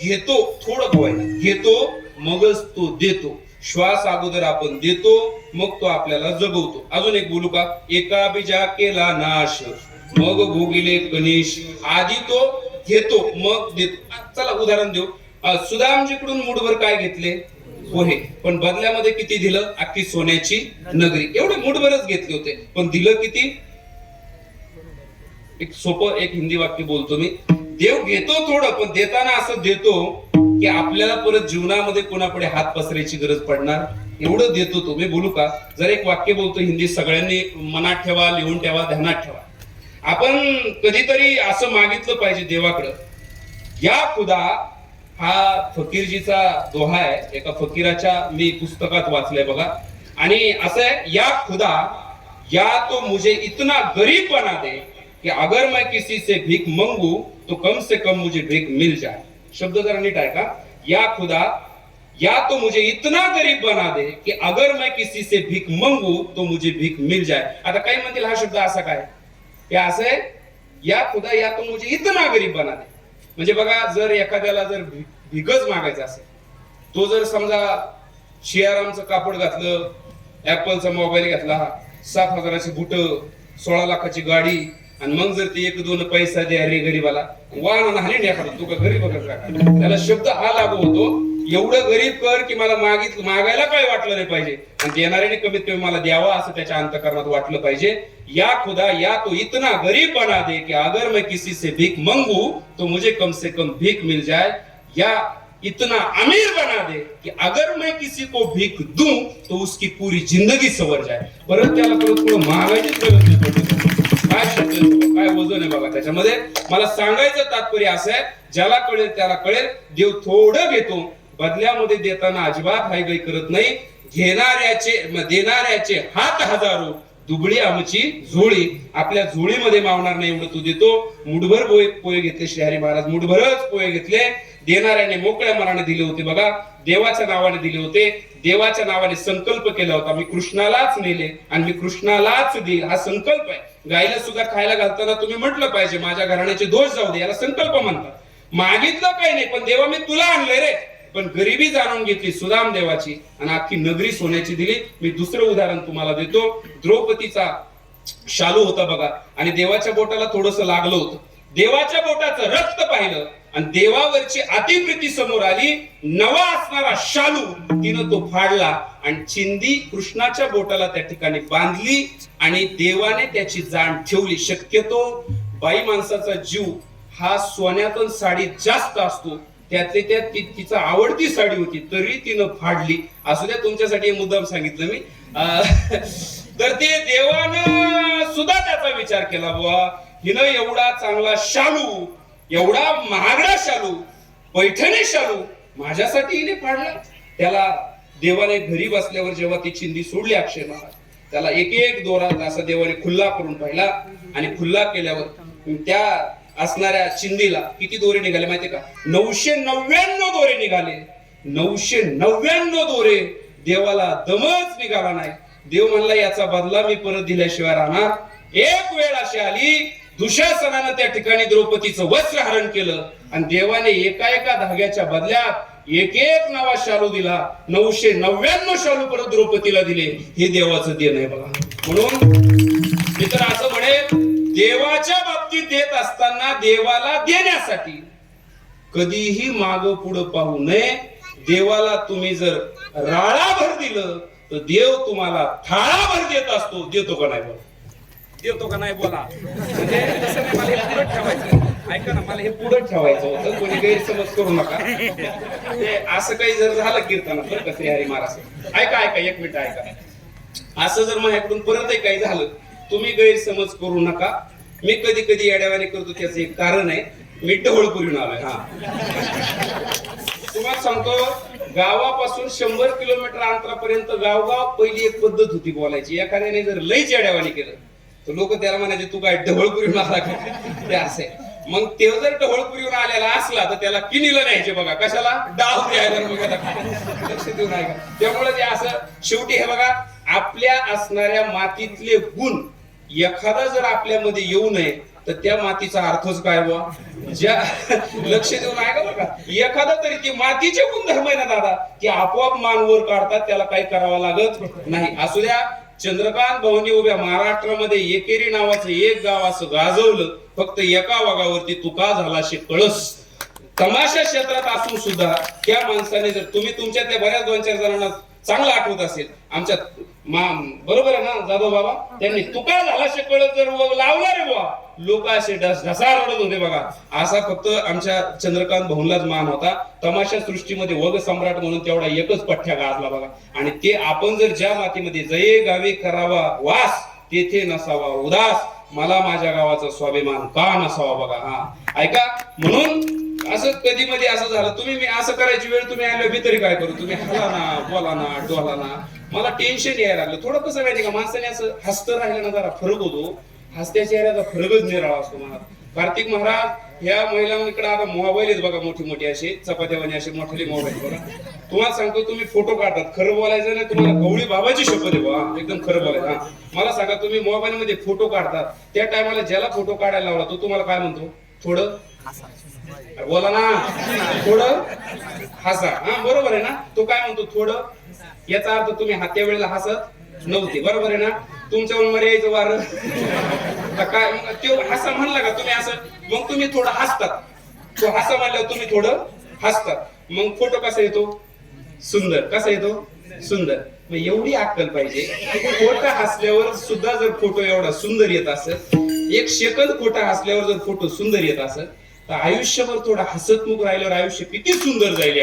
घेतो, थोडं पोहायला घेतो, मगच तो देतो. श्वास अगोदर आपण देतो, मग तो आपल्याला जगवतो. अजून एक बोलू का? एका बीजा केला नाश, मग भोगिले कनिश. आधी तो घेतो, मग देतो. चला उदाहरण देऊ. सुदामजीकडून मुठभर काय घेतले? पोहे. पण बदल्यामध्ये किती दिलं? अख्खी सोन्याची नगरी. एवढे मुठभरच घेतले होते, पण दिलं किती? एक सोपं एक हिंदी वाक्य बोलतो मी. देव घेतो थोडं, पण देताना असं देतो की आपल्याला परत जीवनामध्ये कोणापुढे हात पसरायची गरज पडणार एवढं देतो तो. मी बोलू का? जर एक वाक्य बोलतो हिंदी, सगळ्यांनी मनात ठेवा, लिहून ठेवा, ध्यानात ठेवा. आपण कधीतरी असं मागितलं पाहिजे देवाकडं, या खुदा, हा फकीरजीचा दोहा आहे, एका फकीराच्या मी पुस्तकात वाचलंय बघा. आणि असं आहे, या खुदा या तो मुझे इतना गरीब बना दे कि अगर मैं किसी से भीख मांगू तो कम से कम मुझे भीख मिल जाए. शब्द जरा नीट आहे का? या खुदा या तो मुझे इतना गरीब बना दे कि अगर मैं किसी से भीख मांगू तो मुझे भीख मिल जाए. आता काही म्हणतील हा शब्द असा काय? हे असं आहे, या खुदा या तो मुझे इतना गरीब बना दे. म्हणजे बघा, जर एखाद्याला जर भिकच मागायचं असेल, तो जर समजा शियारामचं कापड घातलं, ऍपलचा मोबाईल घेतला, 7,000ची बुट, 16 लाखाची गाडी, आणि मग जर ते 1-2 पैसा द्या रे गरीबाला, वाहन हानी एखादा, तू का गरीब का? त्याला शब्द हा लागू होतो, एवढं गरीब कर की मला मागायला काय वाटलं नाही पाहिजे, आणि देणाऱ्याने कमीत कमी मला द्यावा असं त्याच्या अंतःकरणात वाटलं पाहिजे. या खुदा या तो इतना गरीब बना दे कि अगर मैं किसी से भीख मांगू तो मुझे कम से कम भीख मिल जाए. या इतना अमीर बना दे कि अगर मैं किसी को भीख दूं तो उसकी पूरी जिंदगी सवर जाए. परत त्याला परत थोडं मागायचीच गरज नाही. काय शब्द, काय वजन आहे बघा त्याच्यामध्ये. मला सांगायचं तात्पर्य असं आहे, ज्याला कळेल त्याला कळेल, देव थोडं घेतो, बदल्यामध्ये देताना अजिबात हायगाई करत नाही. देणाऱ्याचे हात हजारो, दुबळी आमची झोळी. आपल्या झोळीमध्ये मावणार नाही एवढं तू देतो. मुठभर पोहे घेतले श्रीहरी महाराज, मुठभरच पोहे घेतले. देणाऱ्याने मोकळ्या मनाने दिले होते बघा, देवाच्या नावाने दिले होते. देवाच्या नावाने संकल्प केला होता, मी कृष्णालाच नेले आणि मी कृष्णालाच देईल, हा संकल्प आहे. गायला सुद्धा खायला घालताना तुम्ही म्हटलं पाहिजे, माझ्या घराण्याचे दोष जाऊ दे, याला संकल्प म्हणतात. मागितलं काही नाही, पण देवा मी तुला आणलंय रे. पण गरिबी जाणून घेतली सुदाम देवाची, आणि अख्खी नगरी सोन्याची दिली. मी दुसरं उदाहरण तुम्हाला देतो. द्रौपदीचा शालू होता बघा, आणि देवाच्या बोटाला थोडस लागलं होतं. देवाच्या बोटाचं रक्त पाहिलं आणि देवावरची अतिप्रीती समोर आली. नवा असणारा शालू तिनं तो फाडला आणि चिंदी कृष्णाच्या बोटाला त्या ठिकाणी बांधली, आणि देवाने त्याची जाण ठेवली. शक्यतो बाई माणसाचा जीव हा सोन्यातून साडी जास्त असतो, त्यातले त्यात तिचा आवडती साडी होती, तरी तिनं फाडली. असू द्या, तुमच्यासाठी मुद्दाम सांगितलं मी. तर ते देवानं सुद्धा त्याचा विचार केला, बुवा हिनं एवढा चांगला शालू, एवढा महागडा शालू, पैठणी शालू माझ्यासाठी हिने फाडला. त्याला देवाने घरी बसल्यावर जेव्हा ती चिंदी सोडली अक्षय महाराज, त्याला एक एक दोरा असा देवाने खुल्ला करून पाहिला आणि खुल्ला केल्यावर त्या असणाऱ्या चिंधीला किती दोरे निघाले माहितीये का? 999 दोरे निघाले. 999 दोरे. देवाला दमच निघाला नाही. देव म्हणला याचा बदला मी परत दिल्याशिवाय राहणार. एक वेळ अशी आली, दुशासनानं त्या ठिकाणी द्रौपदीचं वस्त्र हरण केलं आणि देवाने एका एका धाग्याच्या बदल्यात एक एक नवा शालू दिला. 999 शालू परत द्रौपदीला दिले. हे देवाचं देण आहे बघा. म्हणून मी तर असं म्हणेन, देवाच्या बाबतीत देत असताना देवाला देण्यासाठी कधीही माग पुढं पाहू नये. देवाला तुम्ही जर राळाभर दिलं तर देव तुम्हाला थाळाभर देत असतो. देतो का नाही बोला? देतो का नाही बोला? म्हणजे तसं नाही, मला हे पुढं ठेवायचं. ऐका ना, मला हे पुढं ठेवायचं होतं. कोणी गैरसमज करू नका. ते असं काही जर झालं कीर्तनात बरं का श्रीहरी महाराज, ऐका एक मिनिट ऐका. असं जर माझ्याकडून परतही काही झालं, तुम्ही गैरसमज करू नका. मी कधी कधी येड्यावाने करतो, त्याचं एक कारण आहे. मी ढवळपुरीहून आलोय. तुम्हाला सांगतो, गावापासून 100 किलोमीटर अंतरापर्यंत गावगाव पहिली एक पद्धत होती बोलायची. एखाद्याने जर लईच येड्यावाने केलं तर लोक त्याला म्हणायचे तू काय ढवळपुरीहून आला का? ते असे. मग ते जर ढवळपुरीहून आलेला असला तर त्याला किनीला न्यायचे बघा. कशाला? डाव द्यायला. लक्ष देऊ नये का? त्यामुळे ते असं शेवटी हे बघा, आपल्या असणाऱ्या मातीतले गुण एखादा जर आपल्यामध्ये येऊ नये तर त्या मातीचा अर्थच काय बुवा? ज्या लक्ष देऊन ऐका बघा, एखादा तरी ती मातीचे गुणधर्म आहे ना दादा, की आपोआप मानवर काढतात. त्याला काही करावं लागत नाही. असू द्या, चंद्रकांत भाऊंनी उभ्या महाराष्ट्रामध्ये एकेरी नावाचं एक गाव असं गाजवलं. फक्त एका वाघावरती तुका झाला शे कळस. तमाशा क्षेत्रात असून सुद्धा त्या माणसाने जर, तुम्ही तुमच्यातल्या बऱ्याच 2-4 जणांना चांगलं आठवत असेल, आमच्या बरोबर आहे ना जाधव बाबा, त्यांनी तुका झाला शे कळस जर लावला रे बुवा, लोक असे ढसार रडत होते बघा. असा फक्त आमच्या चंद्रकांत भाऊंलाच मान होता. तमाशा सृष्टीमध्ये वग सम्राट म्हणून तेवढा एकच पठ्ठ्या गाजला बघा. आणि ते आपण जर ज्या मातीमध्ये जये गावी करावा वास, तेथे नसावा उदास, मला माझ्या गावाचा स्वाभिमान का नसावा बघा. हा ऐका, म्हणून असं कधी मध्ये असं झालं, तुम्ही मी असं करायची वेळ तुम्ही आल्या मी तरी काय करू, तुम्ही हला ना, बोला ना, डोला ना, मला टेन्शन यायला लागलं. थोडं कसं माहिती का, माणसाने असं हसतं राहिलं ना जरा फरक होतो. हसत्या चेहऱ्याचा फरकच निराळा असतो मला. कार्तिक महाराज ह्या महिलांकडे आता मोबाईल आहेत बघा, मोठी मोठी असे चपात्यावाने असे मोठे मोबाईल बघा. तुम्हाला सांगतो, तुम्ही फोटो काढतात, खरं बोलायचं नाही, तुम्हाला गवळी बाबाची शपथ आहे बा, एकदम खरं बोलायचं. हा मला सांगा, तुम्ही मोबाईल मध्ये फोटो काढतात, त्या टायमाला ज्याला फोटो काढायला लावला तो तुम्हाला काय म्हणतो? थोडं बोला ना, थोडं हसा. हा बरोबर आहे ना. तो काय म्हणतो? थोडं. याचा अर्थ तुम्ही त्या वेळेला हसत नव्हते, बरोबर आहे ना. तुमच्यावर मर्यायचं वार काय तो हसा म्हणला का तुम्ही असं, मग तुम्ही थोडं हसतात. तो हसा म्हणल्यावर तुम्ही थोडं हसतात. मग फोटो कसा येतो? सुंदर. कसा येतो? सुंदर. मग एवढी अक्कल पाहिजे, खोटं हसल्यावर सुद्धा जर फोटो एवढा सुंदर येत असेल, 1 सेकंद खोटा हसल्यावर जर फोटो सुंदर येत असेल, तर आयुष्यभर थोडा हसतमुख राहिल्यावर आयुष्य किती सुंदर जाईल.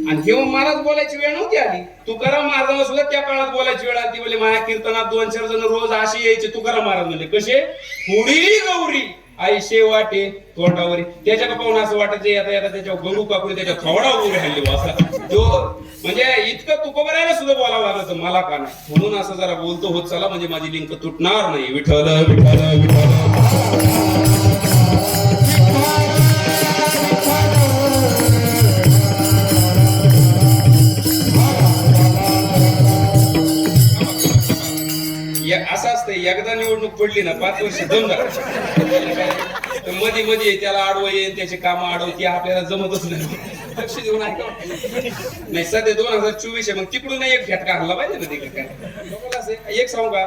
आणि हे महाराज बोलायची वेळ नव्हती आली. तुकाराम महाराज सुद्धा त्या काळात बोलायची वेळ आली. बोले माझ्या कीर्तनात 2-4 जण रोज अशी यायचे. तुकाराम महाराज म्हणले कसे? थोडी गौरी आयशे वाटे तोंडावरी. त्याच्या पाहून असं वाटायचं येता येता त्याच्या गंगू कापडी त्याच्या थोडावर उभे हल्ली असा. तो म्हणजे इतकं तुकोबरायला सुद्धा बोलावं लागलं, मला का नाही. म्हणून असं जरा बोलतो होत चला, म्हणजे माझी लिंक तुटणार नाही. विठ्ठल विठ्ठल विठ्ठल. असं असतं, एकदा निवडणूक पडली ना 5 वर्ष दम झाला. मध्ये मध्ये त्याला आडवं येईल, त्याचे काम आडवती, आपल्याला जमतच नाही. लक्ष देऊन ऐका नाही. सध्या 2024 आहे, मग तिकडून एक फटका हल्ला पाहिजे ना तिकडे. काय एक सांगू का,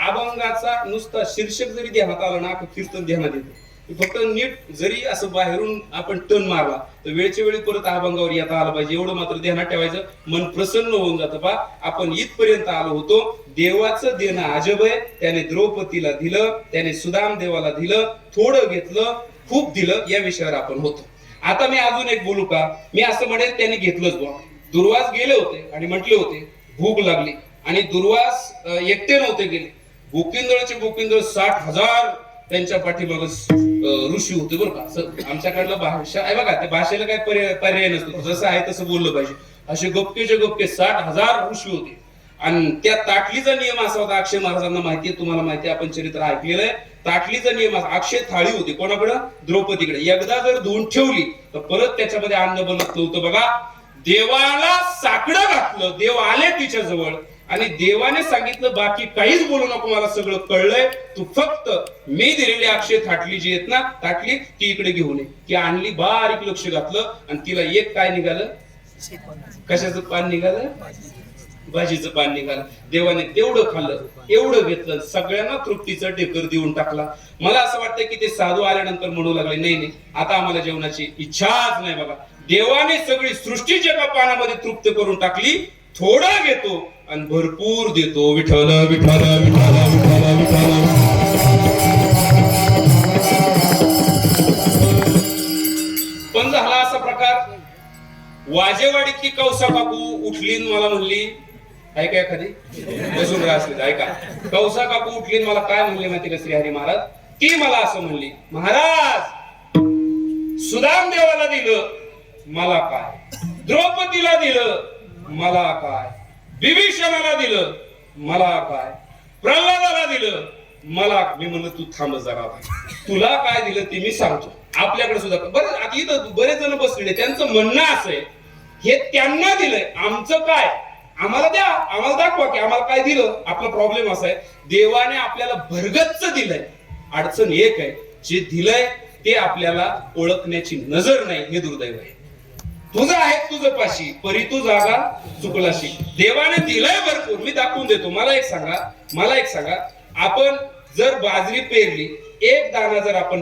अभंगाचा नुसता शीर्षक जरी ध्यानात आलं ना, कीर्तन ध्यानात येतं. फक्त नीट जरी असं बाहेरून आपण टर्न मारला तर वेळच्या वेळी परत अभंगावर येता आलं पाहिजे. एवढं मात्र ध्यानात ठेवायचं. मन प्रसन्न होऊन जातं. पा आपण इथपर्यंत आलो होतो. देवाचं देणं अजब आहे. त्याने द्रौपदीला दिलं, त्याने सुदाम देवाला दिलं, थोडं घेतलं, खूप दिलं. या विषयावर आपण होतो. आता मी अजून एक बोलू का? मी असं म्हणेल त्याने घेतलंच बुवा. दुर्वास गेले होते आणि म्हटले होते भूक लागली, आणि दुर्वास एकटे नव्हते गेले. भूकिंदळचे 60,000 त्यांच्या पाठीमाग ऋषी होते बरं का. असं आमच्याकडलं भाषा आहे बघा, त्या भाषेला काय पर्याय नसतो, जसं आहे तसं बोललं पाहिजे. असे गपकेचे गपके 60,000 ऋषी होते. आणि त्या ताटलीचा नियम असा होता, अक्षय महाराजांना माहितीये, तुम्हाला माहितीये, आपण चरित्र ऐकलेलं आहे. ताटलीचा नियम असा, अक्षय थाळी होती कोणाकडं? द्रौपदीकडे. एकदा जर धुवून ठेवली तर परत त्याच्यामध्ये अन्न बनत नव्हतं. बघा, देवाला साकडं घातलं, देव आले तिच्या जवळ आणि देवाने सांगितलं बाकी काहीच बोलू नको, मला सगळं कळलंय, तू फक्त मी दिलेली अक्षय थाटली जी आहेत ना, ताटली ती इकडे घेऊन ये. ती आणली, बारीक लक्ष घातलं आणि तिला एक काय निघालं? कशाचं पान निघालं? भाजीचं पान निघालं. देवाने तेवढं खाल्लं, एवढं घेतलं, सगळ्यांना तृप्तीचा ढेकर देऊन टाकला. मला असं वाटतं की ते साधू आल्यानंतर म्हणू लागले, नाही नाही, आता आम्हाला जेवणाची इच्छाच नाही. बघा, देवाने सगळी सृष्टीच्या एका पानामध्ये तृप्त करून टाकली. थोडा घेतो आणि भरपूर देतो. विठ्ठल विठ्ठल विठ्ठल विठ्ठल विठ्ठल. पण झाला असा प्रकार, वाजेवाडीतली कौसा काकू उठली मला म्हणली, ऐका एखादी बसून राहते, ऐका. कौसा काकू उठली मला काय म्हणले माहिती का श्रीहरी महाराज? ती मला असं म्हणली, महाराज सुदाम देवाला दिलं मला काय, द्रौपदीला दिलं मला काय, विभीषणाला दिलं मला काय, प्रल्हादाला दिलं मला. मी म्हणलं तू थांब जरा, तुला काय दिलं ते मी सांगतो. आपल्याकडे सुद्धा बरं, आता इथं बरेच जण बसलेले, त्यांचं म्हणणं असं आहे, हे त्यांना दिलंय, आमचं काय, आम्हाला द्या, आम्हाला दाखवा की आम्हाला काय दिलं. आपला प्रॉब्लेम असा आहे, देवाने आपल्याला भरगच्च दिलंय. अडचण एक आहे, जे दिलंय ते आपल्याला ओळखण्याची नजर नाही, हे दुर्दैव आहे. तुझं आहे तुझं पाशी, परी तू जागा चुकलाशी. देवाने दिलंय भरपूर, मी दाखवून देतो. मला एक सांगा, आपण जर बाजरी पेरली, एक दाणा जर आपण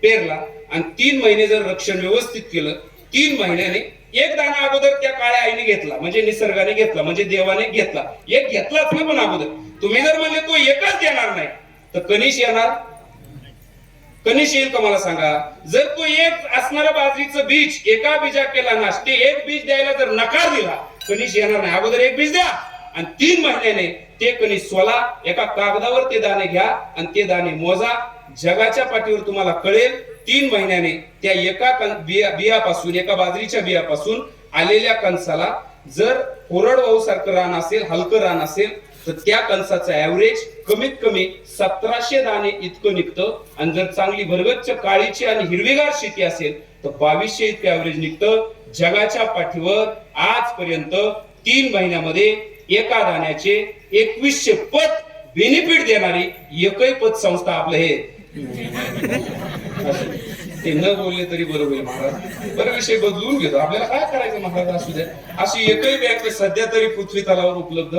पेरला आणि 3 महिने जर रक्षण व्यवस्थित केलं, 3 महिन्याने एक दाणा अगोदर त्या काळ्या आईने घेतला, म्हणजे निसर्गाने घेतला, म्हणजे देवाने घेतला, एक घेतलाच ना. पण अगोदर तुम्ही जर म्हणले तो एकच देणार नाही तर कनिश येणार? कनिश येईल का मला सांगा? जर तो एक असणारा बाजरीचं बीज एका बीजा केला नाश, ते एक बीज द्यायला जर नकार दिला, कनिश येणार नाही. अगोदर एक बीज द्या आणि 3 महिन्याने ते कनिश सोला, एका कागदावर ते दाणे घ्या आणि ते दाणे मोजा. जगाच्या पाठीवर तुम्हाला कळेल, 3 महिन्याने त्या एका बियापासून, एका बाजरीच्या बियापासून आलेल्या कणसाला जर कोरडवाहू सारखं रान असेल, हलकं रान असेल, तर त्या कणसाचं ऍव्हरेज कमीत कमी 1700 दाणे इतकं निघतं. आणि जर चांगली भरगच्च काळीची आणि हिरवीगार शेती असेल तर 2200 इतकं ऍव्हरेज निघतं. जगाच्या पाठीवर आजपर्यंत 3 महिन्यामध्ये एका दाण्याचे 2100 पट बेनिफिट देणारी एकही पतसंस्था आपलं हे. ते न बोलले तरी बरं होईल महाराज. बरं, विषय बदलून घेतो, आपल्याला काय करायचं महाराज, असू द्या. अशी एकही बँक सध्या तरी पृथ्वी तलावर उपलब्ध.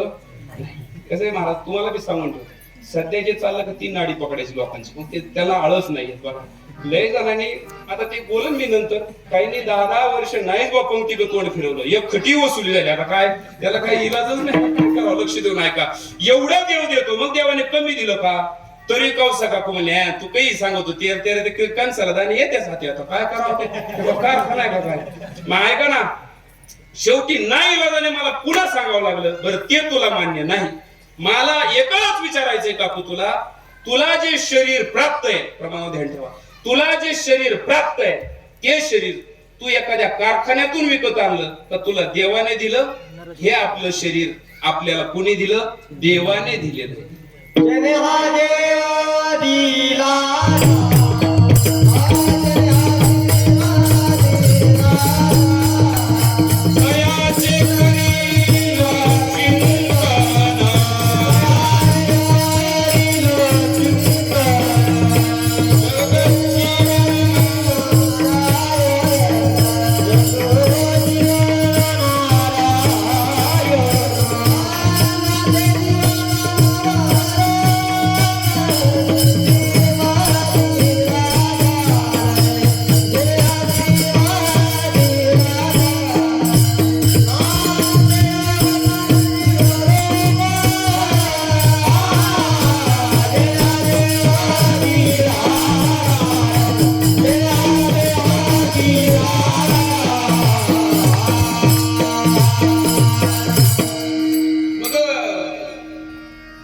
कसं आहे महाराज, तुम्हाला बी सांगून ठेव, सध्या जे चाललं का 3 नाडी पकडायची लोकांची, मग ते त्याला आळस नाही बघा. लय जणांनी आता ते बोलन मी नंतर, काहींनी 10 वर्ष नाहीच बा पंक्ती तोंड फिरवलं, एक खटी वसुली झाली. आता काय, त्याला काही इलाजच नाही, लक्ष देऊ नाही का? एवढं देव देतो, मग देवाने कमी दिलं का? तरी कौसा काकू म्हणले, तू काही सांगतो ते कणसाला दाणे येतेच हाती, आता काय करावं, कारखाना आहे का काय? मग ऐका ना, शेवटी नाही इलाजाने मला पुन्हा सांगावं लागलं. बरं, ते तुला मान्य नाही. मला एकच विचारायचंय काकू, तुला जे शरीर प्राप्त आहे, प्रमाणावर ध्यान ठेवा, तुला जे शरीर प्राप्त आहे ते शरीर तू एखाद्या कारखान्यातून विकत आणलं तर तुला देवाने दिलं? हे आपलं शरीर आपल्याला कोणी दिलं? देवाने दिलेलं.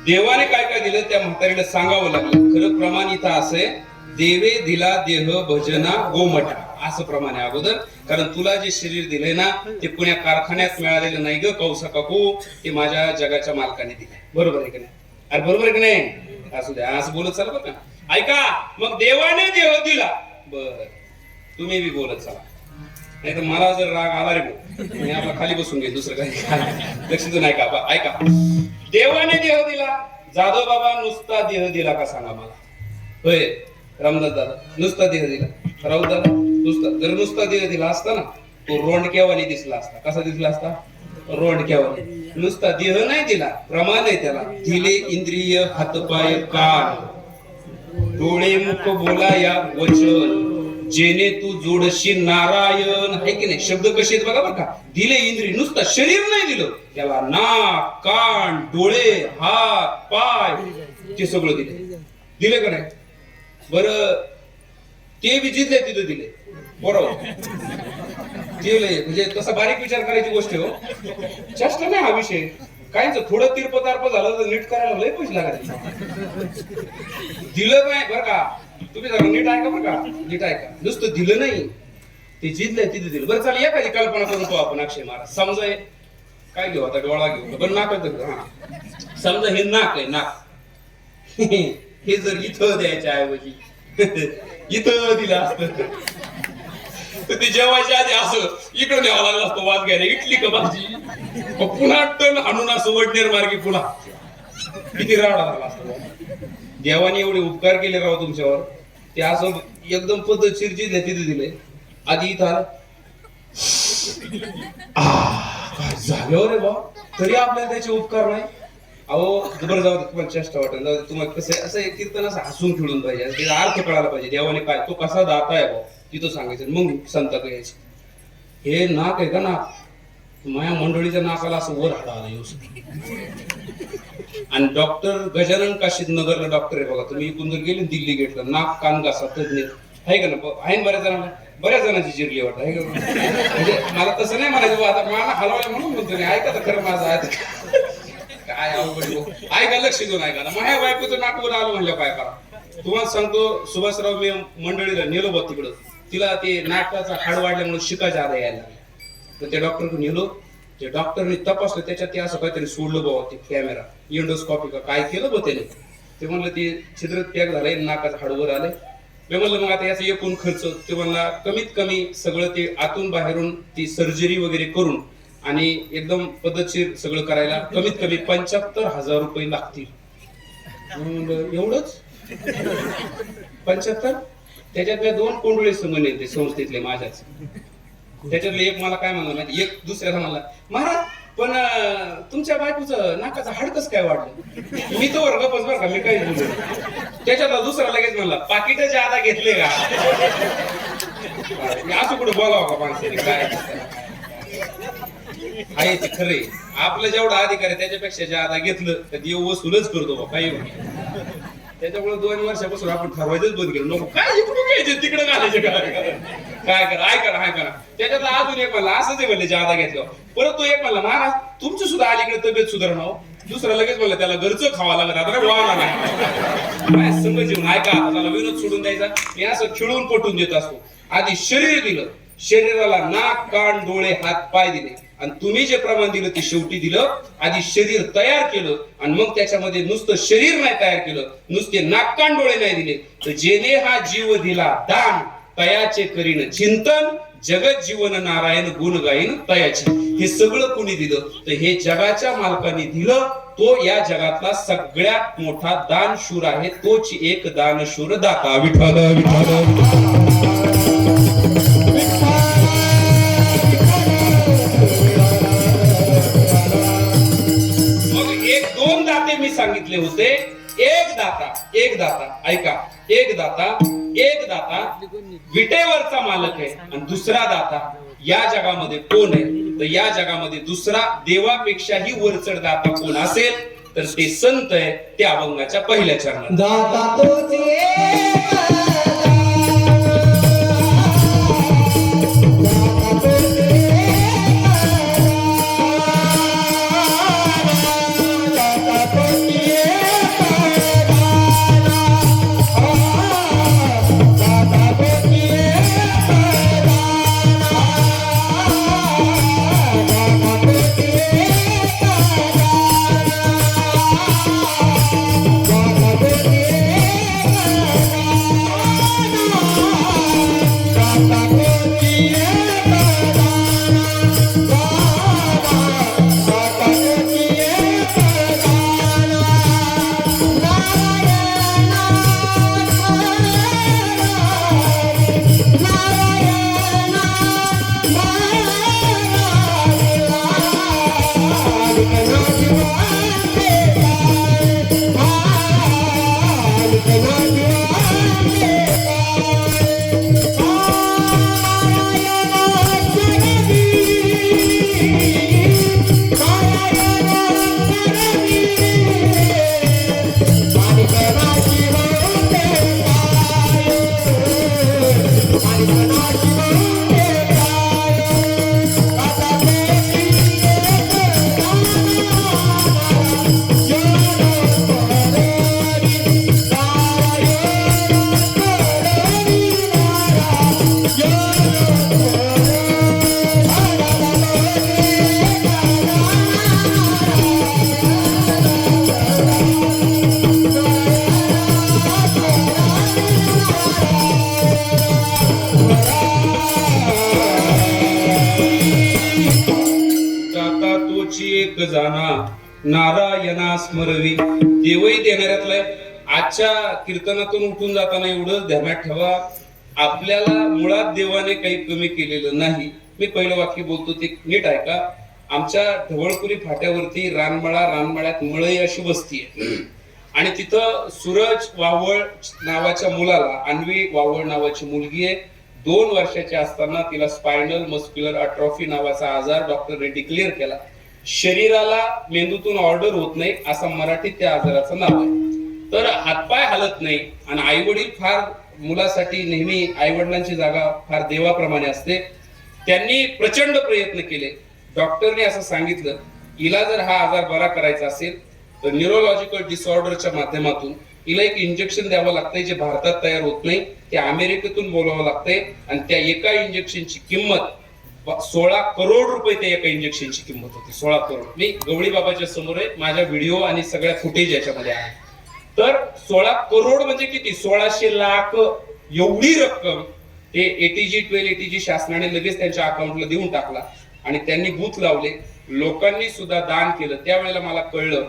देवाने काय काय दिलं त्या म्हातारीला सांगावं लागलं. खरं प्रमाण इथं असं, देवे दिला देह भजना गोमटा. असं प्रमाणे अगोदर, कारण तुला जे शरीर दिलंय ना ते पुण्या कारखान्यात मिळालेलं नाही ग कौसा काकू, ते माझ्या जगाच्या मालकाने दिलंय. बरोबर आहे की नाही? अरे बरोबर आहे की नाही? असू द्या, असं बोलत चला बरं का. ऐका, मग देवाने देह दिला. बर, तुम्ही बी बोलत चला, नाही तर मला जर राग आला रे भाऊ, मी आपला खाली बसून घेईन, दुसरं काही लक्ष देऊन ऐका. ऐका, देवाने देह दिला. जाधव बाबा नुसता देह दिला का सांगा मला? होय रामदास दादा, नुसता देह दिला? राऊत दादा नुसता, जर नुसता देह दिला असता ना तो रोंडक्यावानी दिसला असता. कसा दिसला असता? रोंडक्यावानी. नुसता देह नाही दिला, प्रमाण आहे त्याला. दिले इंद्रिय, हातपाय, कान, डोळे, मुख, बोलाया वचन, जेने तू जोडशी नारायण. आहे की नाही? शब्द कसे आहेत बघा बरं का. दिले इंद्रिय, नुसतं शरीर नाही दिलं त्याला. नाक, कान, डोळे, हात, पाय, ते सगळं दिले. दिले का नाही? बर, ते बी जिथले तिथे दिले. बरोबर दिले, म्हणजे तसा बारीक विचार करायची गोष्ट हो, चेष्टा नाही हा विषय. काहीच थोडं तिरप तारप झालं तर नीट करायला लय पैसे लागत. दिलं नाही बरं का, तुम्ही जरा नीट ऐका बरं का, नीट ऐका. नुसतं दिलं नाही, ते जिथलंय तिथे दिलं. बरं चालेल, एखादी कल्पना करू आपण. अक्षय महाराज समजा काय घेऊ आता, डोळा घेऊ बरं, नाक हा, समजा हे नाक आहे, नाक हे जर इथं द्यायच्या ऐवजी इथं दिलं असतं तर ते जेवायच्या आधी असं इकडं न्यावं लागलं असतं वाज घ्यायला. इटली का भाजी, पुन्हा टन आणून असं वडनेर मार्गी पुन्हा किती राडा झाला असतो. देवाने एवढे उपकार केले राव तुमच्यावर, ते असं एकदम पद्धतशीर जिथले तिथे दिले. आधी इथं आलं, काय झालं रे बा, तरी आपल्याला त्याचे उपकार नाही. अहो बरं जाऊ दे, तुम्हाला चेष्टा वाटेल, जाऊ दे. तुम्हाला कसं असं कीर्तन असं हसून खेळून पाहिजे, त्याचा अर्थ कळायला पाहिजे. देवाने काय तो कसा दाता आहे भाऊ तिथं सांगायचं, मग संत यायचे. हे नाक आहे का नाक, माझ्या मंडळीच्या नाकाला असं वर हाडा आला येऊ. आणि डॉक्टर गजानन काशीद नगरला डॉक्टर आहे बघा, तुम्ही इकडून जर गेले दिल्ली गेटला, नाक कान घासा तज्ञ आहे का ना, आहे ना बऱ्याच जणांची जिरली वाटत आहे का. म्हणजे मला तसं नाही म्हणायचं, आता मला हलवायला म्हणून म्हणतो नाही. ऐका तर खरं माझं आहे काय अवघड. ऐका, लक्ष देऊन ऐका ना. माझ्या बायकोचं नाकवर आलं म्हणलं काय करा. तुम्हाला सांगतो सुभाषराव, मी मंडळीला नेलो बघ तिकडं, तिला ते नाकाचा हाड वाढल्यामुळे शिकायच्या आधा यायला लागला. तर त्या डॉक्टरकडे नेलो, ते डॉक्टरने तपासलं, त्याच्यात ते असं काहीतरी सोडलं बाबा, ते कॅमेरा एंडोस्कॉपी का काय केलं बघ त्याने. ते म्हणलं ते छिद्र पॅक झालंय, नाकाचं हाडवर आलंय. मी म्हणलं मग आता याचा एकूण खर्च, ते म्हणला कमीत कमी सगळं ते आतून बाहेरून ती सर्जरी वगैरे करून आणि एकदम पद्धतशीर सगळं करायला कमीत कमी 75,000 रुपये लागतील. एवढंच 75? त्याच्यातल्या 2 कोंडुळे समन येते संस्थेतले माझ्याच. त्याच्यातले एक मला काय म्हणलं माहिती, एक दुसऱ्याला म्हणला, महाराज पण तुमच्या बायकोचं नाकाचं हाडकच काय वाढलं. मी तो वर्गपच बरं का, मी काही बोललो. त्याच्यातला दुसरा लगेच म्हणला, पाकिटाच्या आधा घेतले का. असं कुठं बोलावं का माणसाने, काय आहे ते खरे. आपलं जेवढा अधिकार आहे त्याच्यापेक्षा जे आता घेतलं तर देव वसूलच करतो बा काही. त्याच्यामुळे 2 वर्षापासून आपण ठरवायचंच बंद केलं, नको काय इकडून घ्यायचे तिकडे घालायचे, काय करा ऐका करा. त्याच्यातला अजून एक म्हणला, असंच आहे म्हणले जादा घेतलं. परत तो एक म्हणला, महाराज तुमची सुद्धा अलीकडे तब्येत सुधारणा हो. दुसरा लगेच म्हणलं, त्याला घरचं खावा लागत आता वाला नाही. संघ जीवन ऐका, त्याला विनोद सोडून द्यायचा. मी असं खिळून पटवून देत असतो. आधी शरीर दिलं, शरीराला नाक कान डोळे हात पाय दिले, आणि तुम्ही जे प्रमाण दिलं ते शेवटी दिलं. आधी शरीर तयार केलं आणि मग त्याच्यामध्ये नुसतं शरीर नाही तयार केलं, नुसते नाक कान डोळे नाही दिले. तर जेने हा जीव दिला दान, तयाचे करीन चिंतन, जगत जीवन नारायण गुण गाईन तयाची. हे सगळं कुणी दिलं, तर हे जगाच्या मालकाने दिलं. तो या जगातला सगळ्यात मोठा दानशूर आहे, तोच एक दानशूर दाता विठ्ठल विठ्ठल. मी सांगितले होते, एक दाता ऐका, एक दाता विटेवरचा मालक आहे, आणि दुसरा दाता या जगामध्ये कोण आहे, तर या जगामध्ये दुसरा देवापेक्षाही वरचढ दाता कोण असेल तर ते संत आहे. त्या अभंगाच्या पहिल्या चरणात दाता तोच एक एक जाना नारायणा स्मरवी. देवही देणाऱ्यातला आहे. आजच्या कीर्तनातून उठून जाताना एवढं ध्यानात ठेवा, आपल्याला मुळात देवाने काही कमी केलेलं नाही. मी पहिलं वाक्य बोलतो ते नीट ऐका. आमच्या ढवळपुरी फाट्यावरती रानमळ्यात मळई अशी वस्ती आहे आणि तिथं सूरज वावळ नावाच्या मुलाला, अन्वी वावळ नावाची मुलगी आहे. 2 वर्षाची असताना तिला स्पायनल मस्क्युलर अट्रॉफी नावाचा आजार डॉक्टरने डिक्लेअर केला. शरीराला मेंदूतून ऑर्डर होत नाही असं मराठीत त्या आजाराचं नाव आहे. तर हातपाय हलत नाही आणि आई वडील फार मुलासाठी नेहमी आई वडिलांची जागा फार देवाप्रमाणे असते. त्यांनी प्रचंड प्रयत्न केले. डॉक्टरने असं सांगितलं, हिला जर हा आजार बरा करायचा असेल तर न्यूरोलॉजिकल डिसऑर्डरच्या माध्यमातून हिला एक इंजेक्शन द्यावं लागतंय जे भारतात तयार होत नाही, ते अमेरिकेतून बोलावं लागतंय आणि त्या एका इंजेक्शनची किंमत 16 करोड रुपये त्या एका इंजेक्शनची किंमत होती. 16 करोड. मी गवळी बाबाच्या समोर आहे, माझ्या व्हिडिओ आणि सगळ्या फुटेज याच्यामध्ये आहे. तर 16 करोड म्हणजे किती? 1600 लाख एवढी रक्कम ते ATG 12 ATG शासनाने लगेच त्यांच्या अकाउंटला देऊन टाकला आणि त्यांनी बूथ लावले. लोकांनी सुद्धा दान केलं. त्यावेळेला मला कळलं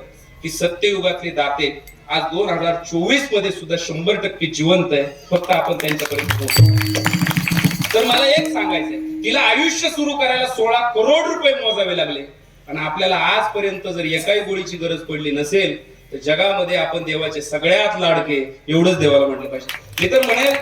की सत्ययुगातले दाते आज 2024 मध्ये सुद्धा 100% जिवंत आहे, फक्त आपण त्यांच्यापर्यंत पोहोचलो. तर मला एक सांगायचंय, तिला आयुष्य सुरू करायला 16 करोड रुपये मोजावे लागले आणि आपल्याला आजपर्यंत जर एकाही गोळीची गरज पडली नसेल तर जगामध्ये आपण देवाचे सगळ्यात लाडके एवढंच देवाला म्हटलं पाहिजे. मी तर म्हणेल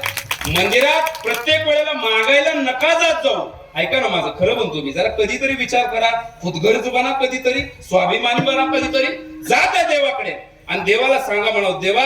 मंदिरात प्रत्येक वेळेला मागायला नका जात जाऊ. ऐका ना, माझं खरं म्हणतो मी, जरा कधीतरी विचार करा, खुदगर्ज बना कधीतरी, स्वाभिमानी बना कधीतरी, जा त्या देवाकडे आणि देवाला सांगा, म्हणावं देवा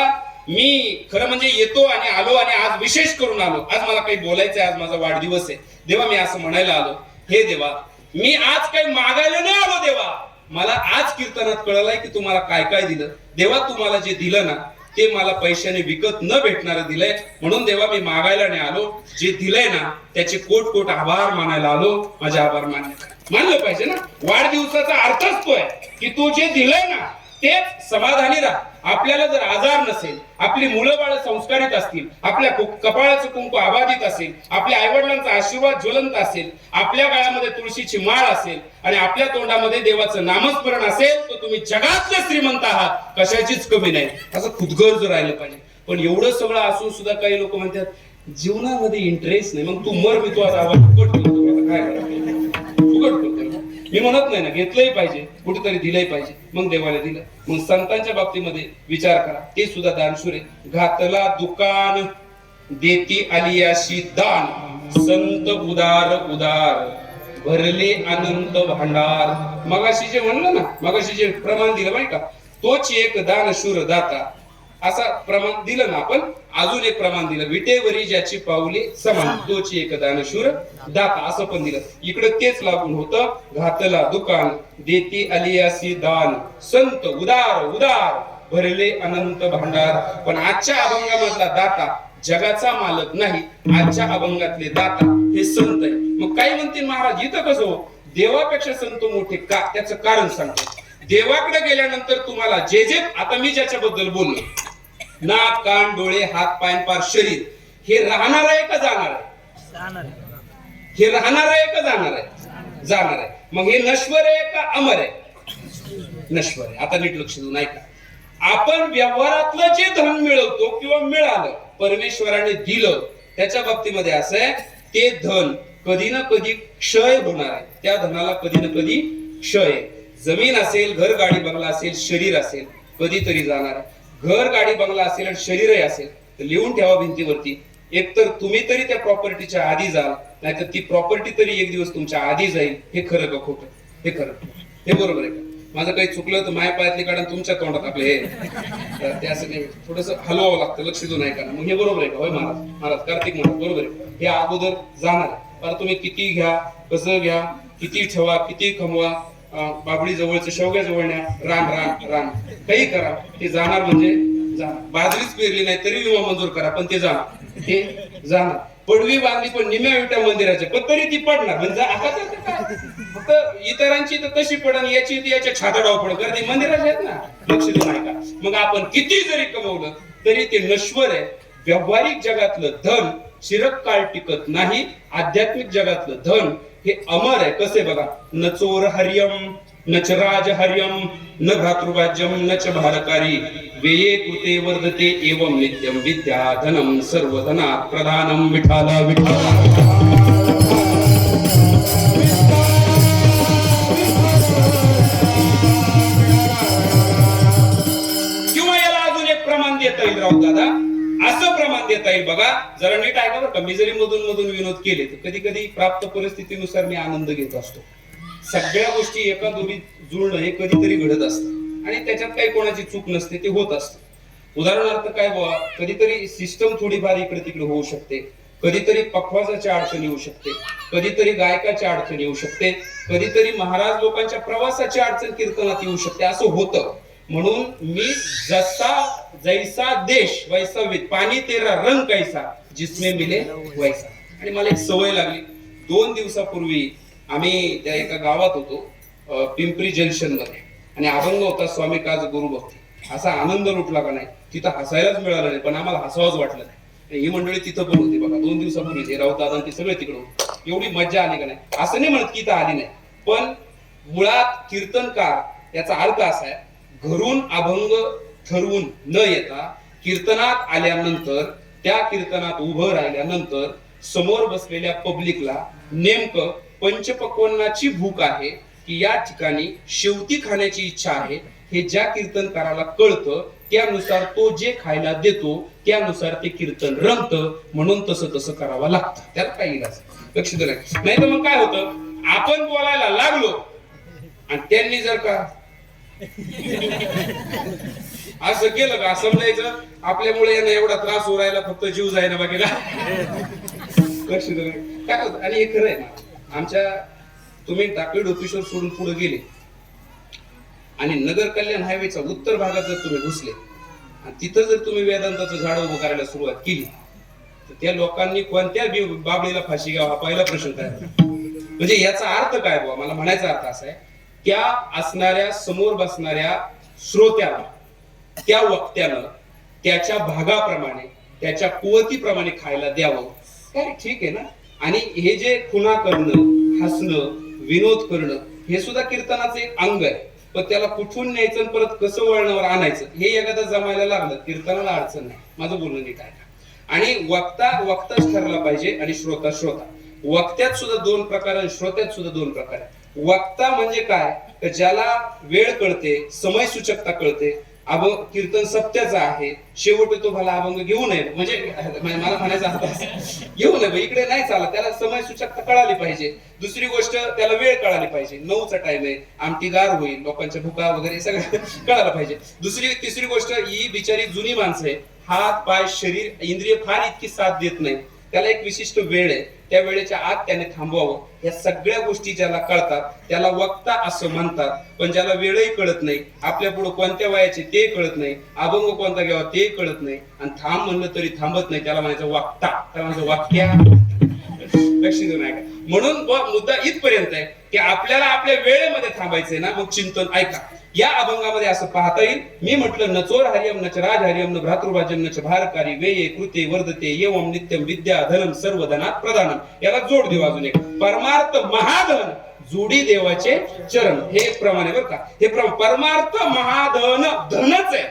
मी खरं म्हणजे येतो आणि आलो आणि आज विशेष करून आलो, आज मला काही बोलायचंय, आज माझा वाढदिवस आहे देवा, मी असं म्हणायला आलो. हे देवा, मी आज काही मागायला नाही आलो देवा, मला आज कीर्तनात कळलंय की तुम्हाला काय काय दिलं. देवा तुम्हाला जे दिलं ना ते मला पैशाने विकत न भेटणारं दिलंय, म्हणून देवा मी मागायला नाही आलो, जे दिलंय ना त्याचे कोट कोट आभार मानायला आलो. माझे आभार मानलं पाहिजे ना. वाढदिवसाचा अर्थच तो आहे की तू जे दिलंय ना तेच समाधानी राहा. आपल्याला जर आजार नसेल, आपली मुलं बाळ संस्कारित असतील, आपल्या कपाळाचं कुंकू आबादित असेल, आपल्या आईवडिलांचा आशीर्वाद ज्वलंत असेल, आपल्या गळ्यामध्ये तुळशीची माळ असेल आणि आपल्या तोंडामध्ये देवाचं नामस्मरण असेल, तर तुम्ही जगातले श्रीमंत आहात, कशाचीच कमी नाही. असं खुदगर्ज राहिलं पाहिजे. पण एवढं सगळं असून सुद्धा काही लोक म्हणतात जीवनामध्ये इंटरेस्ट नाही, मग तू मर, मी तू आज आवाज फुकट करतो, काय फुकट करतो. मी म्हणत नाही ना, घेतलंही पाहिजे, कुठेतरी दिलंही पाहिजे, मग देवाने दिलं. मग संतांच्या बाबतीमध्ये विचार करा, ते सुद्धा दानशूर आहे. घातला दुकान देती आलियाशी दान, संत उदार उदार भरले अनंत भांडार. मगाशी जे म्हणलं ना, मगाशी जे प्रमाण दिलं माहिती का, तोच एक दानशूर दाता, असा प्रमाण दिलं ना आपण. अजून एक प्रमाण दिलं, विटेवरी ज्याची पावले समान, तोची एक दानशूर दाता, असं पण दिलं. इकडे तेच लागून होतं, घातला दुकान देती आलियासी दान, संत उदार उदार भरले अनंत भांडार. पण आजच्या अभंगामधला दाता जगाचा मालक नाही, आजच्या अभंगातले दाता हे संत आहे. मग काही म्हणतील महाराज इथं कसं हो, देवापेक्षा संत मोठे का? त्याचं कारण सांगतो. देवाकडे गेल्यानंतर तुम्हाला जे जे, आता मी ज्याच्याबद्दल बोललो, नाक कान डोळे हात पाय पार शरीर, हे राहणार आहे का जाणार आहे? हे राहणार आहे का जाणार आहे? जाणार आहे. मग हे नश्वर आहे का अमर आहे? नश्वर आहे. आता नीट लक्ष देऊ, नाही का, आपण व्यवहारातलं जे धन मिळवतो किंवा मिळालं, परमेश्वराने दिलं, त्याच्या बाबतीमध्ये असं आहे, ते धन कधी ना कधी क्षय होणार आहे. त्या धनाला कधी ना कधी क्षय आहे. जमीन असेल, घर गाडी बंगला असेल, शरीर असेल, कधीतरी जाणार आहे. घर गाडी बंगला असेल आणि शरीरही असेल तर लिहून ठेवा भिंतीवरती, एकतर तुम्ही तरी त्या प्रॉपर्टीच्या आधी जाल, नाहीतर ती प्रॉपर्टी तरी एक दिवस तुमच्या आधी जाईल. हे खरं का खोटं? हे खरं, हे बरोबर आहे का? माझं काही चुकलं तर माय पायातली काढून तुमच्या तोंडात आपले हे, तर ते असं नाही, थोडस हलवावं लागतं, लक्ष देऊ नाही का? मग हे बरोबर आहे का? होय महाराज, महाराज कार्तिक महाराज बरोबर आहे. हे अगोदर जाणार आहे. तुम्ही किती घ्या, कसं घ्या, किती ठेवा, किती कमवा, बाबळी जवळचं शेवग्या जवळ न्या, रान रान रान काही करा, ते जाणार म्हणजे जाणार. बाजरीच पेरली नाही तरी विमा मंजूर करा, पण ते जाणार, हे जाणार. पडवी बांधली पण निम्या विटा मंदिराच्या, पण तरी ती पडणार. म्हणजे फक्त इतरांची तर कशी पडन, याची याच्या छाताडाव पड कर, ती मंदिराची आहेत ना, लक्ष देऊ नाही का? मग आपण किती जरी कमवलं तरी ते नश्वर आहे. व्यावहारिक जगातलं धन चिरकाळ टिकत नाही, आध्यात्मिक जगातलं धन हे अमर आहे. कसे बघा, न चोर हरियम न च राजहर्यम न भ्रातृवाज्यम न च भारकारी वेये कृते वर्धते एवं नित्यम विद्या धनम सर्वधनात् प्रधानम विठाला विठाला. किंवा याला अजून एक प्रमाण देता येईल राऊत दादा, असं प्रमाण देता येईल बघा, जरा नीट ऐका बरं का. मी जरी मधून मधून विनोद केले तर कधी कधी प्राप्त परिस्थितीनुसार मी आनंद घेत असतो. सगळ्या गोष्टी एका दोरीत जुळणं हे कधीतरी घडत असतं आणि त्याच्यात काही कोणाची चूक नसते, ते होत असतं. उदाहरणार्थ काय बाबा, कधीतरी सिस्टम थोडीफार इकडे तिकडे होऊ शकते, कधीतरी पखवाजाची अडचण येऊ शकते, कधीतरी गायकाची अडचण येऊ शकते, कधीतरी महाराज लोकांच्या प्रवासाची अडचण कीर्तनात येऊ शकते, असं होतं. म्हणून मी जैसा देश वैसा विद, पाणी तेरा रंग कैसा जिसमें मिले वैसा. आणि मला एक सवय लागली. 2 दिवसापूर्वी आम्ही त्या एका गावात होतो, पिंपरी जंक्शन मध्ये, आणि अभंग होता स्वामी काज गुरुभक्ती. असा आनंद लुटला का नाही, तिथं हसायलाच मिळालं नाही, पण आम्हाला हसावंच वाटलं नाही. ही मंडळी तिथं पण होती बघा 2 दिवसापूर्वी, हे राऊत दादा ते सगळे तिकडे होते. एवढी मज्जा आली का नाही, असं नाही म्हणत की इथं आली नाही, पण मुळात कीर्तनकार याचा अर्थ असा आहे, घरून अभंग ठरवून न येता कीर्तनात आल्यानंतर, त्या कीर्तनात उभं राहिल्यानंतर समोर बसलेल्या पब्लिकला नेमकं पंचपक्वान्नाची भूक आहे की या ठिकाणी शेवटी खाण्याची इच्छा आहे हे ज्या कीर्तनकाराला कळतं, त्यानुसार तो जे खायला देतो त्यानुसार ते कीर्तन रंगतं. म्हणून तसं करावं लागतं, त्यात काही इलाज लक्षात नाही. तर मग काय होतं, आपण बोलायला लागलो आणि त्यांनी जर का असं केलं का, समजायचं आपल्यामुळे यांना एवढा त्रास होऊ राहिला, फक्त जीव जायना बाकी लक्ष काय होतं. आणि हे खरं आहे ना, आमच्या तुम्ही टाकळी डोकेश्वर सोडून पुढे गेले आणि नगर कल्याण हायवेचा उत्तर भागात जर तुम्ही घुसले आणि तिथं जर तुम्ही वेदांताचं झाड उभं करायला सुरुवात केली तर त्या लोकांनी कोणत्या बाबळीला फाशी घ्यावा हा पहिला प्रश्न तयार. म्हणजे याचा अर्थ काय बाबा, मला म्हणायचा अर्थ असा आहे, त्या असणाऱ्या समोर बसणाऱ्या श्रोत्याला, त्या वक्त्यानं त्याच्या भागाप्रमाणे, त्याच्या कुवतीप्रमाणे खायला द्यावं. काय ठीक आहे ना. आणि हे जे खुणा करणं, हसणं, विनोद करणं हे सुद्धा कीर्तनाचं एक अंग आहे. पण त्याला कुठून न्यायचं आणि परत कसं वळणावर आणायचं हे एखादा जमायला लागलं, कीर्तनाला अडचण नाही. माझं बोलणं नीट आहे. आणि वक्ताच ठरला पाहिजे आणि श्रोता. वक्त्यात सुद्धा 2 प्रकार आणि श्रोत्यात सुद्धा 2 प्रकार आहे. वक्ता म्हणजे काय, तर ज्याला वेळ कळते, समय सूचकता कळते, कीर्तन सत्याचं आहे, शेवटी तो मला अभंग घेऊ नये, म्हणजे मला म्हणायचा अर्थ घेऊ नये, इकडे नाही चालत, त्याला समय सूचकता कळाली पाहिजे. दुसरी गोष्ट, त्याला वेळ कळाली पाहिजे, 9चा टाइम आहे, आमटी गार होईल, लोकांच्या भुका वगैरे सगळं कळायला पाहिजे. तिसरी गोष्ट, ही बिचारी जुनी माणसं आहे, हात पाय शरीर इंद्रिय फार इतकी साथ देत नाही, त्याला एक विशिष्ट वेळ आहे, त्या वेळेच्या आत त्याने थांबवावं. या सगळ्या गोष्टी ज्याला कळतात त्याला वक्ता असं म्हणतात. पण ज्याला वेळही कळत नाही, आपल्या पुढे कोणत्या वयाचे ते कळत नाही, अभंग कोणता घ्यावा ते कळत नाही, आणि थांब म्हणलं तरी थांबत नाही, त्याला म्हणायचं वक्ता, त्याला म्हणायचं वाक्या. लक्ष देऊ नका. म्हणून मुद्दा इथपर्यंत आहे की आपल्याला आपल्या वेळेमध्ये थांबायचंय ना. मग चिंतन ऐका, या अभंगामध्ये असं पाहता येईल. मी म्हटलं, न चोर हरियम न च राज हरियम न भ्रातृभाजम न च भारकारी वेये कृते वर्धते एवं नित्यम विद्या धनम सर्व धनात प्रधानम. याला जोड देऊ अजून एक, परमार्थ महाधन जोडी देवाचे चरण. हे प्रमाणे बरं का, हे परमार्थ महाधन धनच आहे.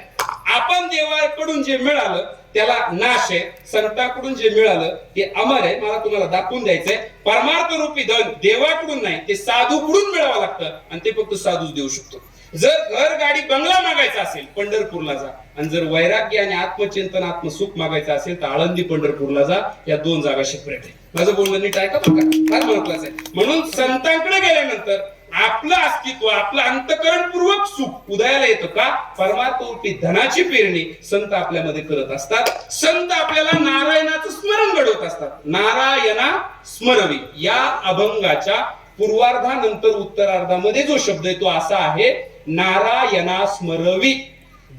आपण देवाकडून जे मिळालं त्याला नाश आहे, संतांकडून जे मिळालं ते अमर आहे. मला तुम्हाला दाखवून द्यायचंय, परमार्थ रूपी धन देवाकडून नाही, ते साधूकडून मिळावं लागतं, आणि ते फक्त साधूच देऊ शकतो. जर घर गाडी बंगला मागायचा असेल पंढरपूरला जा, आणि जर वैराग्य आणि आत्मचिंतन आत्मसुख मागायचं असेल तर आळंदी पंढरपूरला जा. या 2 जागा सेपरेट आहे. माझं बोलणं नीट ऐका बरं का, फार महत्वाचं आहे. म्हणून संतांकडे गेल्यानंतर आपलं अस्तित्व, आपलं अंतकरणपूर्वक सुख उदयाला येतं का, परमार्थ रूपी धनाची पेरणी संत आपल्यामध्ये करत असतात. संत आपल्याला नारायणाचं स्मरण घडवत असतात. नारायणा स्मरवी या अभंगाच्या पूर्वार्धानंतर उत्तरार्धामध्ये जो शब्द आहे तो असा आहे, नारायणा स्मरवी,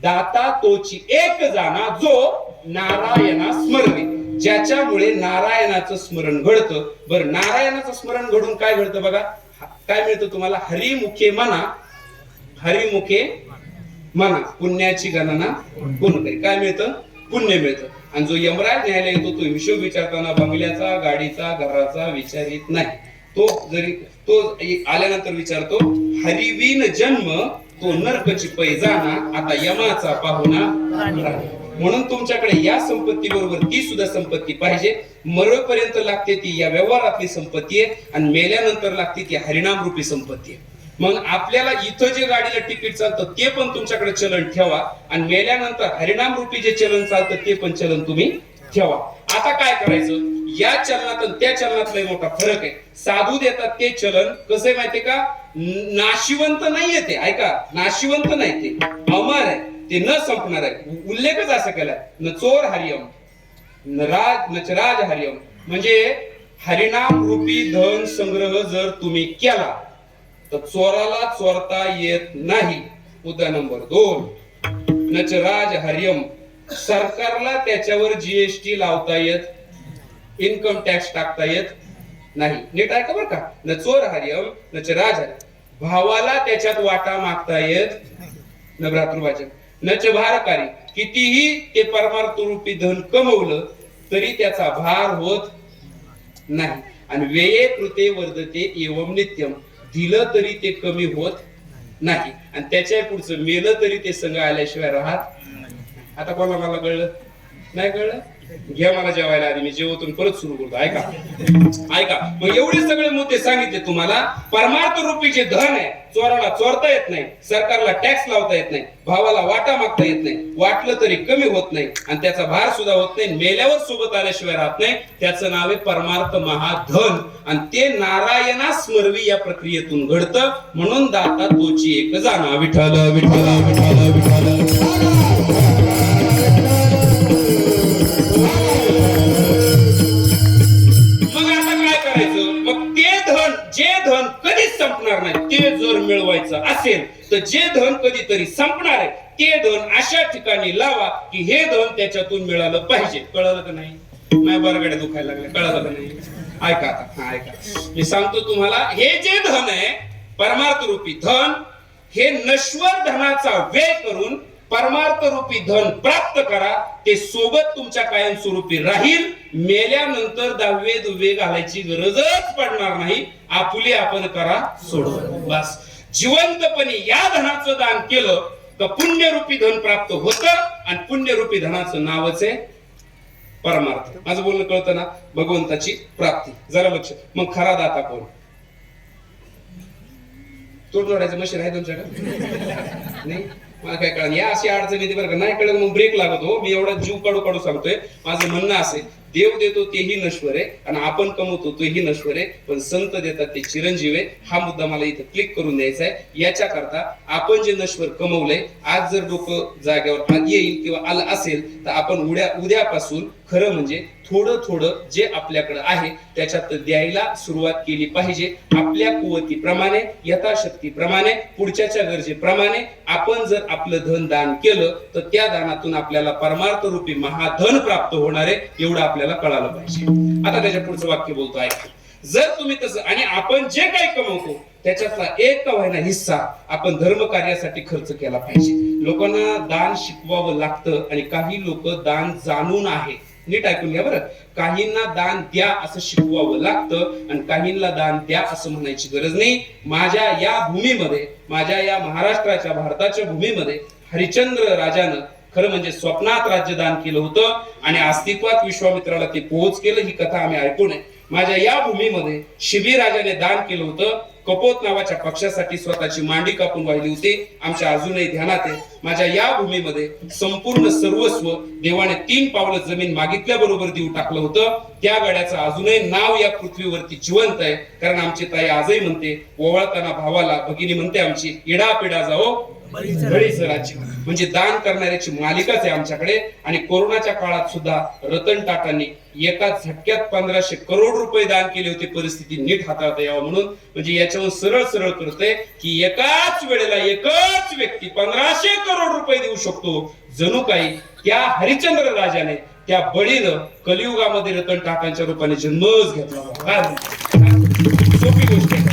दाता तोची एक जाणा जो नारायणा स्मरवी. ज्याच्यामुळे नारायणाचं स्मरण घडतं. बरं, नारायणाचं स्मरण घडून काय घडतं बघा, काय मिळतं तुम्हाला, हरिमुखे म्हणा, हरिमुखे म्हणा पुण्याची गणना कोण करी. काय मिळतं, पुण्य मिळतं. आणि जो यमराज न्यायला येतो तो हिशोब विचारताना बंगल्याचा, गाडीचा, घराचा विचारित नाही, तो जरी तो आल्यानंतर विचारतो, हरिविन जन्म तो नरकची पैजाना, आता यमाचा पाहुणा राही. म्हणून तुमच्याकडे या संपत्ती बरोबर ती सुद्धा संपत्ती पाहिजे. मरेपर्यंत लागते ती या व्यवहारातली संपत्ती आहे, आणि मेल्यानंतर लागते ती हरिनाम रूपी संपत्ती आहे. मग आपल्याला इथं जे गाडीला तिकीट चालतं ते पण तुमच्याकडे चलन ठेवा, आणि मेल्यानंतर हरिनाम रूपी जे चलन चालतं ते पण चलन तुम्ही ठेवा. आता काय करायचं, या चलनात आणि त्या चलनात लय मोठा फरक आहे. साधू देतात ते चलन कसं आहे माहितीये का, नाशिवंत नाहीये ते, ऐका, नाशिवंत नाही ते, अमर आहे, ते न संपणार आहे. उल्लेखच असा केलाय, न चोर हरियम नचराज हरियम, म्हणजे हरिनाम रूपी धन संग्रह जर तुम्ही केला तर चोराला चोरता येत नाही. मुद्दा नंबर 2, नचराज हरियम, सरकारला त्याच्यावर जीएसटी लावता येत, इन्कम टॅक्स टाकता येत नाही. नीट ऐका बरं का, न चोर हरियम न राज हरियम, भावाला त्याच्यात वाटा मागता येत, न भ्रातृभाजन, न भारकारी, कितीही ते परमार्थ रूपी धन कमवलं तरी त्याचा भार होत नाही. आणि व्यये कृते वर्धते एवं नित्यम, दिलं तरी ते कमी होत नाही, आणि त्याच्या पुढचं मेलं तरी ते संग आल्याशिवाय राहत. आता कोणाला मला कळलं नाही, कळलं घ्या मला जेवायला आधी, मी जेवतून परत सुरू करतो. ऐका ऐका, मग एवढे सगळे मुद्दे सांगितले तुम्हाला. परमार्थ रूपी जे धन आहे, चोराला चोरता येत नाही, सरकारला टॅक्स लावता येत नाही, भावाला वाटा मागता येत नाही, वाटलं तरी कमी होत नाही, आणि त्याचा भार सुद्धा होत नाही, मेल्यावर सोबत आल्याशिवाय राहत नाही. त्याचं नाव आहे परमार्थ महाधन, आणि ते नारायणा स्मरवी या प्रक्रियेतून घडतं. म्हणून दाता तोची एक जाणा, विठ्ठल विठ्ठल विठ्ठल विठ्ठल. जे धन कधीच संपणार नाही ते जर मिळवायचं असेल तर जे धन कधीतरी संपणार आहे ते धन अशा ठिकाणी लावा की हे धन त्याच्यातून मिळालं पाहिजे. कळलं का नाही? नाही बरगड्या दुखायला लागल्या, कळलं का नाही? ऐका आता, ऐका, मी सांगतो तुम्हाला, हे जे धन आहे परमार्थ रूपी धन, हे नश्वर धनाचा व्यय करून परमार्थ रूपी धन प्राप्त करा. ते सोबत तुमच्या कायमस्वरूपी राहील. मेल्यानंतर दहावे दुवे घालायची गरजच पडणार नाही. आपुले आपण करा सोडून बस. जिवंतपणे या धनाचं दान केलं तर पुण्यरूपी धन प्राप्त होतं, आणि पुण्यरूपी धनाचं नावच आहे परमार्थ. माझं बोलणं कळतं ना? भगवंताची प्राप्ती. जरा लक्ष. मग खरा दाता कोण? तोड जोडायचं मशीन आहे तुमच्याकडे? नाही, मला काय कळलं. या अशी अडचण येते बरं का, नाही कळलं मग ब्रेक लागतो. मी एवढा जीव काढू काढू सांगतोय. माझं म्हणणं असे, देव देतो तेही नश्वर आहे, आणि आपण कमवतो तेही नश्वर आहे, पण संत देतात ते चिरंजीव आहे. हा मुद्दा मला इथे क्लिक करून द्यायचा आहे. याच्या करता आपण जे नश्वर कमवलंय, आज जर डोकं जागेवर येईल किंवा आलं असेल तर आपण उद्यापासून खरं म्हणजे थोडं थोडं जे आपल्याकडे आहे त्याच्यात द्यायला सुरुवात केली पाहिजे. आपल्या कुवतीप्रमाणे, यथाशक्तीप्रमाणे, पुढच्याच्या गरजेप्रमाणे आपण जर आपलं धन दान केलं तर त्या दानातून आपल्याला परमार्थ रूपी महाधन प्राप्त होणार आहे, एवढं आपल्याला कळालं पाहिजे. आता त्याच्या पुढचं वाक्य बोलतो, ऐका. जर तुम्ही तसं, आणि आपण जे काही कमवतो त्याच्यातला एक का व्हायना हिस्सा आपण धर्म कार्यासाठी खर्च केला पाहिजे. लोकांना दान शिकवावं लागतं, आणि काही लोक दान जाणून आहे. नीट ऐकून घ्या बरं. काहींना दान द्या असं शिकवावं लागतं, आणि काहींना दान द्या असं म्हणायची गरज नाही. माझ्या या भूमीमध्ये, माझ्या या महाराष्ट्राच्या, भारताच्या भूमीमध्ये हरिश्चंद्र राजानं खरं म्हणजे स्वप्नात राज्यदान केलं होतं, आणि अस्तित्वात विश्वामित्राला ते पोहोच केलं. ही कथा आम्ही ऐकून आहे. माझ्या या भूमीमध्ये शिबी राजाने दान केलं होतं. कपोत नावाच्या पक्षासाठी स्वतःची मांडी कापून वाहिली होती. आमच्या अजूनही ध्यानात आहे. माझ्या या भूमीमध्ये संपूर्ण सर्वस्व देवाने 3 पावलं जमीन मागितल्या बरोबर देऊ टाकलं होतं. त्या गड्याचं अजूनही नाव या पृथ्वीवरती जिवंत आहे. कारण आमची ताई आजही म्हणते, ओवाळताना भावाला, भगिनी म्हणते आमची, इडा पिडा जाओ बळीचं राज्य. म्हणजे दान करणाऱ्याची मालिकाच आहे आमच्याकडे. आणि कोरोनाच्या काळात सुद्धा रतन टाटांनी एका झटक्यात 1500 करोड रुपये दान केले होते, परिस्थिती नीट हाताळता यावं म्हणून. म्हणजे याच्यावर सरळ सरळ करते की एकाच वेळेला एकच व्यक्ती 1500 करोड रुपये देऊ शकतो. जणू काही त्या हरिश्चंद्र राजाने, त्या बळीनं कलियुगामध्ये रतन टाटांच्या रूपाने जन्मच घेतला. सोपी गोष्ट आहे,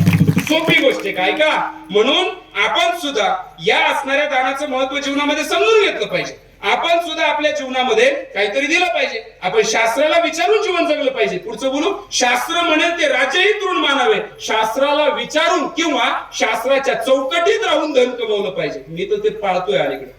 सोपी गोष्ट आहे काय का? म्हणून आपण सुद्धा या असणाऱ्या दानाचं महत्व जीवनामध्ये समजून घेतलं पाहिजे. आपण सुद्धा आपल्या जीवनामध्ये काहीतरी दिलं पाहिजे. आपण शास्त्राला विचारून जीवन जगलं पाहिजे. पुढचं बोलू, शास्त्र म्हणेल ते राज्यही तृण मानावे. शास्त्राला विचारून किंवा शास्त्राच्या चौकटीत राहून धन कमवलं पाहिजे. मी तर ते पाळतोय अलीकडे.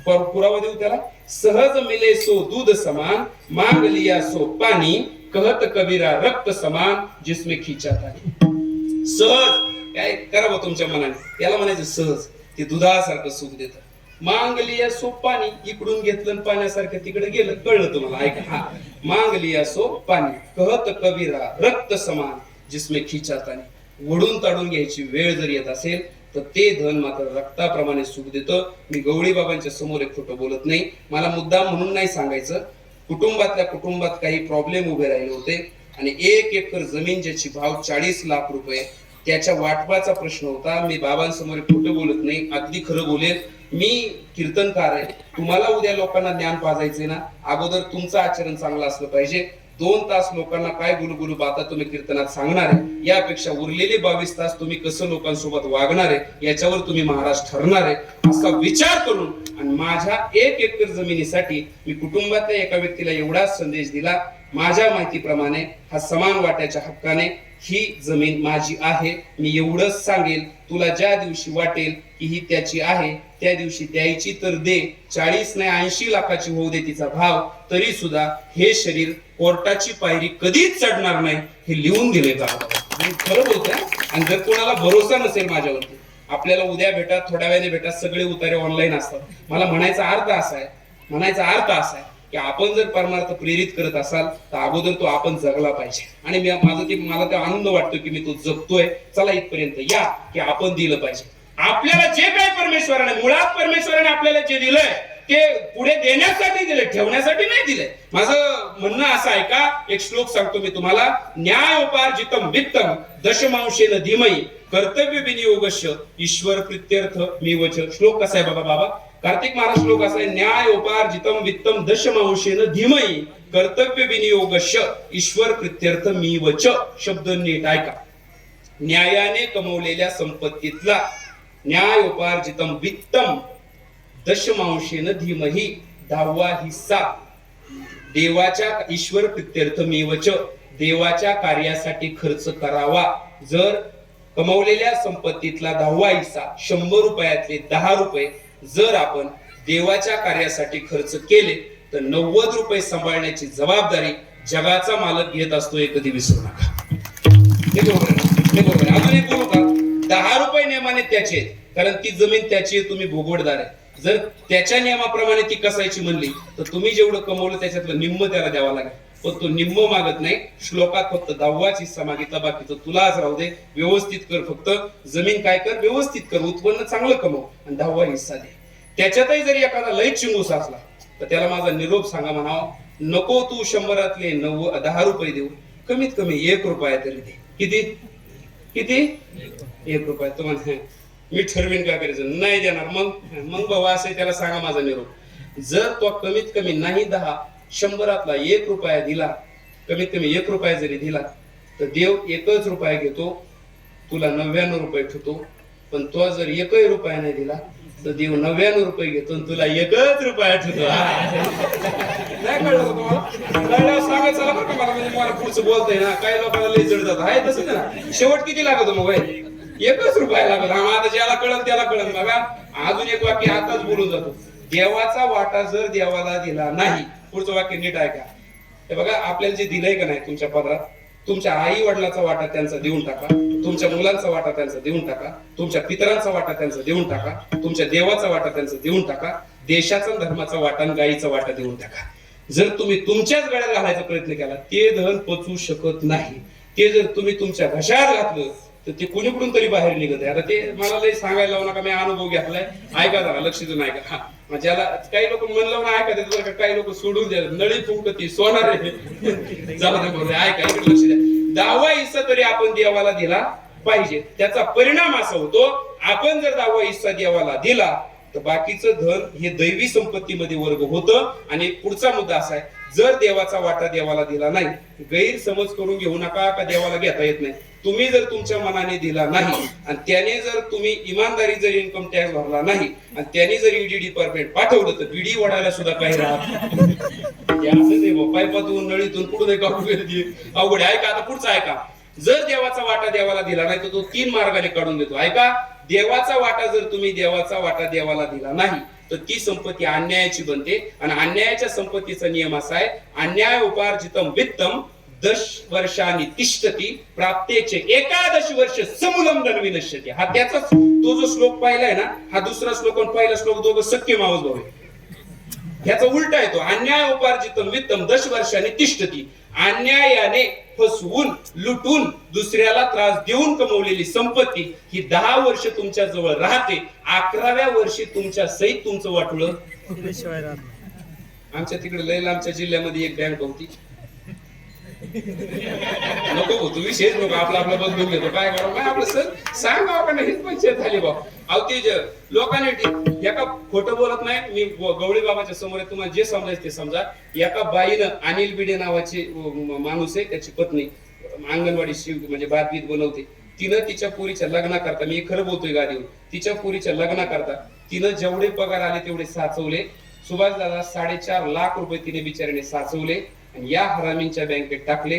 पुरावा देऊ त्याला. सहज मिले सो दूध समान, मांग लिया सो पाणी, कहत कबीरा रक्त समान, जिसमें खिंचा तानी. सहज काय करावं तुमच्या मनाने, याला म्हणायचं सहज. ते दुधासारखं सुख देतं. मांग लिया सो पाणी, इकडून घेतलं पाण्यासारखं तिकडे गेलं. कळलं तुम्हाला? ऐका. हा, मांग लिया सो पाणी, कहत कबीरा रक्त समान, जिसमें खिंचा तानी. वडून ताडून घ्यायची वेळ जर येत असेल तर ते धन मात्र रक्ताप्रमाणे सुख देतं. मी गवळी बाबांच्या समोर एक खोटं बोलत नाही. मला मुद्दाम म्हणून नाही सांगायचं. कुटुंबात काही प्रॉब्लेम उभे राहिले होते आणि 1 एकर जमीन ज्याची भाव 40 लाख रुपये, त्याच्या वाटपाचा प्रश्न होता. मी बाबांसमोर खोटं बोलत नाही, अगदी खरं बोलेल. मी कीर्तनकार आहे. तुम्हाला उद्या लोकांना ज्ञान पाजायचे ना, अगोदर तुमचं आचरण चांगलं असलं पाहिजे. 2 तास लोकांना काय गुलगुलू बाता तुम्ही कीर्तनात सांगणार आहे, यापेक्षा उरलेले 22 तास तुम्ही कसं लोकांसोबत वागणार आहे याच्यावर तुम्ही महाराज ठरणार आहे. असा विचार करून आणि माझ्या 1 एकर जमिनीसाठी मी कुटुंबातल्या एका व्यक्तीला एवढाच संदेश दिला. माझ्या माहितीप्रमाणे हा समान वाट्याच्या हक्काने ही जमीन माझी आहे. मी एवढंच सांगेल, तुला ज्या दिवशी वाटेल की ही त्याची आहे त्या दिवशी द्यायची तर दे. 40 नाही 80 लाखाची होऊ दे तिचा भाव, तरी सुद्धा हे शरीर कोर्टाची पायरी कधीच चढणार नाही, हे लिहून दिले बाबा. मी खरं बोलतोय. आणि जर कोणाला भरोसा नसेल माझ्यावरती, आपल्याला उद्या भेटा, थोड्या वेळाने भेटा, सगळे उतारे ऑनलाईन असतात. मला म्हणायचा अर्थ असा आहे की आपण जर परमार्थ प्रेरित करत असाल तर अगोदर तो आपण जगला पाहिजे. आणि मला ते आनंद वाटतो की मी तो जगतोय. चला इथपर्यंत या की आपण दिलं पाहिजे. आपल्याला जे काही परमेश्वराने, मुळात परमेश्वराने आपल्याला जे दिलंय ते पुढे देण्यासाठी दिले, ठेवण्यासाठी नाही दिले. माझं म्हणणं असं आहे का, एक श्लोक सांगतो मी तुम्हाला. न्यायोपार्जितम वित्तम दशमांशेन धीमहि, कर्तव्य विनियोगस्य ईश्वर प्रीत्यर्थ मीवच. श्लोक कसा आहे बाबा? कार्तिक महाराज श्लोक असा आहे. न्यायोपार्जितम वित्तम दशमांशेन धीमहि, कर्तव्य विनियोगस्य ईश्वर प्रीत्यर्थ मीवच. शब्द नीट ऐका. न्यायाने कमवलेल्या संपत्तीतला, न्यायोपार्जितम वित्तम दशमांशेन धीमहि, 10वा हिस्सा देवाच्या, ईश्वर प्रीत्यर्थ मीवच, देवाच्या कार्यासाठी खर्च करावा. जर कमवलेल्या संपत्तीतला 10वा हिस्सा, 100 रुपयातले 10 रुपये जर आपण देवाच्या कार्यासाठी खर्च केले तर 90 रुपये सांभाळण्याची जबाबदारी जगाचा मालक घेत असतो. हे कधी विसरू नका. हे बरोबर आहे. अजून एक बोलू का? 10 रुपये नियमाने त्याचे, कारण ती जमीन त्याची, तुम्ही भोगवटदार आहे. जर त्याच्या नियमाप्रमाणे ती कसायची म्हणली तर तुम्ही जेवढं कमवलं त्याच्यातलं निम्म त्याला द्यावं लागेल. पण तो निम्म मागत नाही. श्लोकात फक्त 10वाच हिस्सा मागितला, बाकीचं तुलाच राहू दे. व्यवस्थित कर, फक्त जमीन काय कर, व्यवस्थित कर, उत्पन्न चांगलं कमव आणि 10वा हिस्सा दे. त्याच्यातही जरी एखादा लय चिंगूस असला तर त्याला माझा निरोप सांगा, म्हणावं नको तू 100रातले 10 रुपये देऊ, कमीत कमी 1 रुपया तरी दे. किती 1 रुपया. तो म्हणे मी ठरवीन काय करायचं, नाही देणार. मग बाबा असं त्याला सांगा माझा निरोप. जर तो कमीत कमी नाही 10, 100रातला 1 रुपया दिला, कमीत कमी 1 रुपया जरी दिला तर देव 1च रुपया घेतो, तुला 99 रुपये ठेवतो. पण तो जर 1ही रुपया नाही दिला तर देव 99 रुपये घेतो आणि तुला 1च रुपया ठेवतो. नाही कळलं तुम्हाला? कळल्यावर सांगायचं बरं का मला, म्हणजे मला पुढचं बोलतंय ना. काही लोकांना लय जड जात आहे तसं ना. शेवट किती लागतो मग? 1च रुपया लागत. आता ज्याला कळलं त्याला कळलं. बघा अजून एक वाक्य आताच बोलून जातो. देवाचा वाटा जर देवाला दिला नाही, पुढचं वाक्य नीट ऐका. हे बघा, आपल्याला जे दिलंय का नाही तुमच्या पदरात, तुमच्या आई वडिलांचा वाटा त्यांचा देऊन टाका, तुमच्या मुलांचा वाटा त्यांचा देऊन टाका, तुमच्या पितरांचा वाटा त्यांचा देऊन टाका, तुमच्या देवाचा वाटा त्यांचा देऊन टाका, देशाचा धर्माचा वाटा आणि गायीचा वाटा देऊन टाका. जर तुम्ही तुमच्याच गळ्यात घालायचा प्रयत्न केला, ते धन पचवू शकत नाही. ते जर तुम्ही तुमच्या घशात घातलं तर ते कुणीकडून तरी बाहेर निघत आहे. आता ते मला लय सांगायला लावू नका, मी अनुभव घेतलाय. ऐका जरा, लक्ष देऊन ऐका. हा, ज्याला काही लोक म्हणलं ना ऐका देतात, काही लोक सोडून द्या, नळी फुंकती सोनार आहे. चला ते बरोबर ऐका, लक्ष द्या. 10वा हिस्सा तरी आपण देवाला दिला पाहिजे. त्याचा परिणाम असा होतो, आपण जर 10वा हिस्सा देवाला दिला तर बाकीचं धन हे दैवी संपत्तीमध्ये वर्ग होतं. आणि पुढचा मुद्दा असा आहे, जर देवाचा वाटा देवाला दिला नाही, गैरसमज करून घेऊ नका का देवाला घेता येत नाही. तुम्ही जर तुमच्या मनाने दिला नाही आणि त्याने जर तुम्ही इमानदारी जर इन्कम टॅक्स भरला नाही आणि त्याने जर ईडी डिपार्टमेंट पाठवलं तर ईडी वडायला सुद्धा काही राहत नाही. हे असंच आहे बुवा. पाईपातून नळीतून कुठून अवघड आहे. ऐका आता पुढचं ऐका. जर देवाचा वाटा देवाला दिला नाही तर तो 3 मार्गाने काढून देतो. ऐका, देवाचा वाटा जर तुम्ही देवाचा वाटा देवाला दिला नाही तर ती संपत्ती अन्यायाची बनते आणि अन्यायाच्या संपत्तीचा नियम असा आहे, अन्याय उपार्जितम वित्तम 10 वर्षांनी तिष्ठती प्राप्तेचे 11 वर्ष समूलम विनश्यते. हा त्याचाच तो जो श्लोक पाहिलाय ना, हा दुसरा श्लोक आणि पहिला श्लोक दोघं सख्य मावस भाऊ आहे. ह्याचा उलटा आहे तो. अन्याय उपार्जितम वित्तम 10 वर्षांनी तिष्ठती. अन्यायाने फसवून लुटून दुसऱ्याला त्रास देऊन कमवलेली संपत्ती ही 10 वर्ष तुमच्या जवळ राहते. 11व्या वर्षी तुमच्या सहित तुमचं वाटुळं. आमच्या तिकडे लय लांबच्या जिल्ह्यामध्ये एक बँक होती. नको तू विशेष नको, आपला बदलून घेतो. काय करावं काय आपलं सर सांगावं का नाही, पंचायत झाली बा. अहो ते लोकांनी एका खोटं बोलत नाही. मी गवळी बाबाच्या समोर तुम्हाला जे समजायचं ते समजा. एका बाईनं अनिल बिडे नावाची माणूस आहे, त्याची पत्नी अंगणवाडी म्हणजे भात बनवते. तिनं तिच्या पोरीच्या लग्नाकरता, मी खरं बोलतोय गादीवर, तिच्या पोरीच्या लग्नाकरता तिनं जेवढे पगार आले तेवढे साचवले. सुभाष दादा 4.5 लाख रुपये तिने बिचारीने साचवले आणि या हरामींच्या बँकेत टाकले.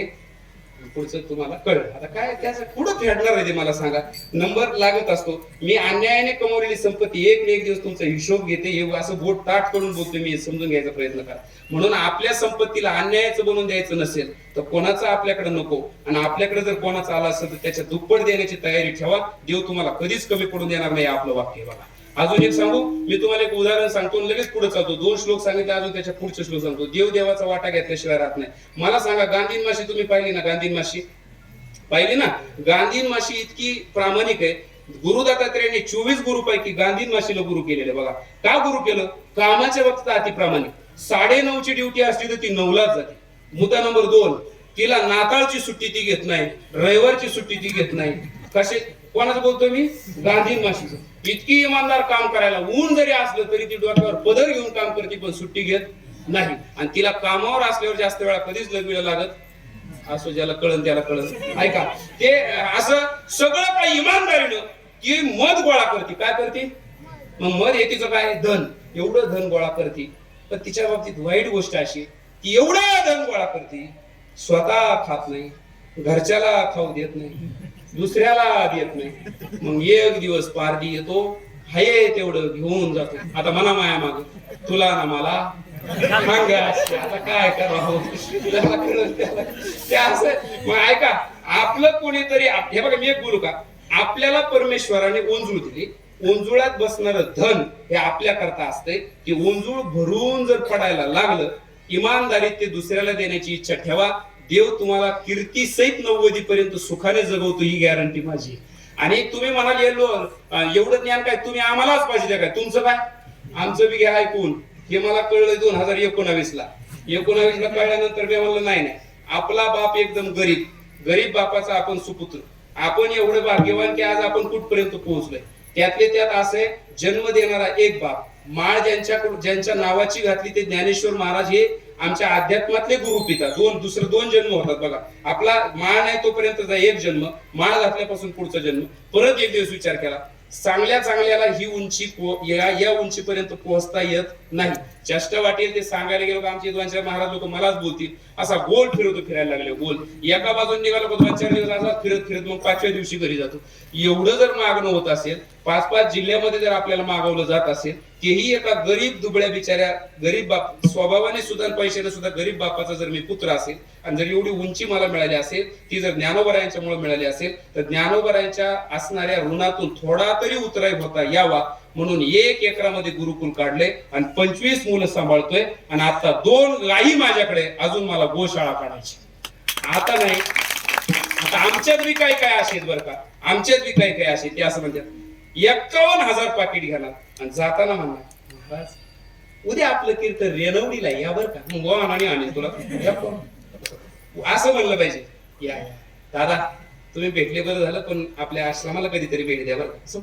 पुढचं तुम्हाला कळलं. आता काय त्याचं पुढं फेडणार आहे ते मला सांगा. नंबर लागत असतो. मी अन्यायाने कमवलेली संपत्ती एक दिवस तुमचा हिशोब घेते. हे असं बोट ताट करून बोलतोय मी, समजून घ्यायचा प्रयत्न करा. म्हणून आपल्या संपत्तीला अन्यायाचं बनवून द्यायचं नसेल तर कोणाचं आपल्याकडे नको, आणि आपल्याकडे जर कोणाचं आला असेल तर त्याच्या दुप्पट देण्याची तयारी ठेवा. देव तुम्हाला कधीच कमी पडून देणार नाही. आपलं वाक्य बघा. अजून एक सांगू, मी तुम्हाला एक उदाहरण सांगतो लगेच पुढे चालतो. 2 श्लोक सांगितले, अजून त्याच्या पुढचे श्लोक सांगतो. देव देवाचा वाटा घेतल्याशिवाय राहत नाही. मला सांगा, गांधीन माशी तुम्ही पाहिली ना? गांधीन माशी पाहिली ना? गांधीन माशी इतकी प्रामाणिक आहे. गुरु दत्तात्रेयांनी 24 गुरुपैकी गांधीन माशीला गुरु केलेले. बघा का गुरु केलं? कामाच्या बाबतीत अति प्रामाणिक. 9:30ची ड्युटी असली तर ती 9लाच जाते. मुद्दा नंबर 2, तिला नाताळची सुट्टी ती घेत नाही, रविवारची सुट्टी ती घेत नाही. कसे कोणाचं बोलतोय मी? गांधीन माशीचं. इतकी इमानदार काम करायला, ऊन जरी असलं तरी ती डोक्यावर पदर घेऊन काम करते, पण सुट्टी घेत नाही. आणि तिला कामावर असल्यावर जास्त वेळा कधीच लगविला लागत. असो, ज्याला कळन त्याला कळन. ऐका, ते असं सगळं काही इमानदारीनं ती मध गोळा करते. काय करते? मग मध हे तिचं काय? धन. एवढं धन गोळा करते. पण तिच्या बाबतीत वाईट गोष्ट अशी, ती एवढं धन गोळा करते, स्वतः खात नाही, घरच्याला खाऊ देत नाही, दुसऱ्याला देत नाही. मग एक दिवस पारडी येतो, हाय तेवढं घेऊन जातो. आता म्हणा माया माग तुला ना मला आता काय करावं ते असं. मग ऐका, आपलं कोणीतरी हे बघा, मी एक बोलू का? आपल्याला परमेश्वराने ओंजूळ दिली. ओंजुळात बसणार धन हे आपल्या करता असतंय. की ओंजूळ भरून जर पडायला लागलं, इमानदारीत ते दुसऱ्याला देण्याची इच्छा ठेवा. देव तुम्हाला कीर्ती सहित 90 पर्यंत सुखाने जगवतो, ही गॅरंटी माझी. आणि तुम्ही म्हणाल एवढं ज्ञान काय तुम्ही आम्हालाच पाहिजे द्या काय? तुमचं काय? आमचं बी घ्या ऐकून. हे मला कळलं 2019ला. 19ला कळल्यानंतर मी म्हणलं नाही, आपला बाप एकदम गरीब बापाचा आपण सुपुत्र. आपण एवढं भाग्यवान की आज आपण कुठपर्यंत पोहोचलोय. त्यातले त्यात असे जन्म देणारा एक बाप, माळ ज्यांच्या नावाची घातली ते ज्ञानेश्वर महाराज हे आमच्या अध्यात्मातले गुरुपिता. दुसरे 2 जन्म होतात बघा. आपला माळ नाही तोपर्यंतचा एक जन्म, माळ घातल्यापासून पुढचा जन्म. परत एक दिवस विचार केला, चांगल्याला ही उंची या उंचीपर्यंत पोहोचता येत नाही. चेष्टा वाटेल ते सांगायला गेलो का आमचे 2-4 महाराज लोक मलाच बोलतील. असा गोल फिरायला लागले. गोल एका बाजून निघाला 2-4 दिवस असा फिरत मग 5व्या दिवशी घरी जातो. एवढं जर मागणं होत असेल, 5-5 जिल्ह्यामध्ये जर आपल्याला मागवलं जात असेल, तेही एका गरीब दुबळ्या बिचाऱ्या गरीब बाप, स्वभावाने सुद्धा पैशाने सुद्धा गरीब बापाचा जर मी पुत्र असेल आणि जर एवढी उंची मला मिळाली असेल, ती जर ज्ञानोबरायांच्यामुळे मिळाली असेल, तर ज्ञानोबरायांच्या असणाऱ्या ऋणातून थोडा तरी उतराई होता यावा म्हणून 1 एकरामध्ये गुरुकुल काढले आणि 25 मुलं सांभाळतोय. आणि आता 2 गायी माझ्याकडे, अजून मला गोशाळा काढायची. आता नाही, आता आमच्यात बी काय असेल बरं का, आमच्यात बी काय असेल. ते असं म्हणतात 51,000 पाकिट घेणार आणि जाताना म्हणणार उद्या आपलं कीर्तन रेणवडीला या बरं का, मग आणि आणेल तुला. असं म्हणलं पाहिजे. या दादा तुम्ही भेटले बरं झालं, पण आपल्या आश्रमाला कधीतरी भेट द्या बरं का.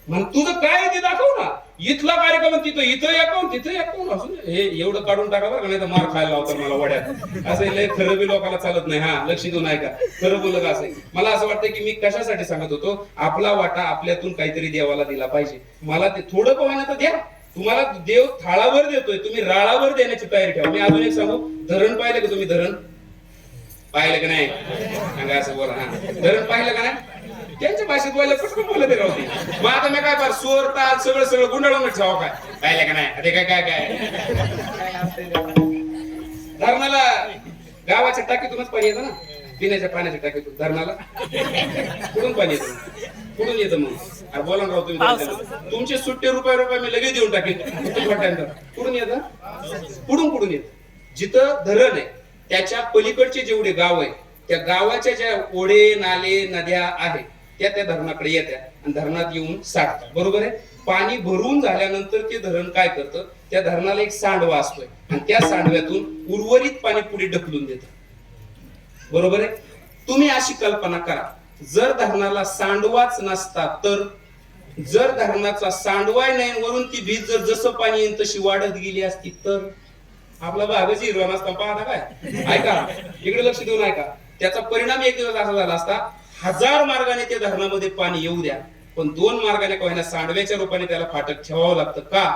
म्हण तुझं काय आहे ते दाखव ना. इथला कार्यक्रम तिथं इथं अकाउंट तिथं अकाउंट असू दे. हे एवढं काढून टाका बरं का, नाही तर मार खायला लावतात मला वड्यात. असं लय खरं बी लोकांना चालत नाही. हा लक्ष देऊन ऐका, खरं बोलत का असं. मला असं वाटतं की मी कशासाठी सांगत होतो, आपला वाटा आपल्यातून काहीतरी देवाला दिला पाहिजे. मला ते थोडं पवायला तर द्या. तुम्हाला देव थाळावर देतोय, तुम्ही राळावर देण्याची तयारी ठेवा. मी अजून एक सांगू, धरण पाहिलं का तुम्ही? धरण पाहिलं का नाही सांगा असं बोला. हा धरण पाहिलं का नाही? त्यांच्या भाषेत बोलायला कसं बोलत राहू दे. मग आता मी काय फार स्वर ताल सगळं सगळं गुंडाळून ठेवा काय? पाहिलं का नाही? अरे काय काय काय धरणाला गावाच्या टाकीतूनच पाणी येतं ना, पिण्याच्या पाण्याच्या टाकीतून. धरणाला कुठून पाणी येतं? कुठून येतं मग? अरे बोला ना राव तुम्ही. तुमचे सुट्टे रुपये मी लगेच देऊन टाकेन. कुठून येतं? कुठून येत? जिथं धरण आहे त्याच्या पलीकडचे जेवढे गाव आहे, त्या गावाच्या ज्या ओढे नाले नद्या आहेत त्या धरणाकडे येत्या आणि धरणात येऊन साठतात. बरोबर आहे. पाणी भरून झाल्यानंतर ते धरण काय करतं, त्या धरणाला एक सांडवा असतोय आणि त्या सांडव्यातून उर्वरित पाणी पुढे ढकलून देतं. बरोबर आहे. तुम्ही अशी कल्पना करा, जर धरणाला सांडवाच नसता तर, जर धरणाचा सांडवा नाही वरून ती भीत जर जसं पाणी येईल तशी वाढत गेली असती तर, आपला भागच हिरवा नसता. पाहता काय? ऐका इकडे लक्ष देऊन ऐका. त्याचा परिणाम एक दिवस असा झाला असता, 1000 मार्गाने ते धरणामध्ये पाणी येऊ द्या, पण 2 मार्गाने का होईना सांडव्याच्या रूपाने त्याला फाटक ठेवावं लागतं. का?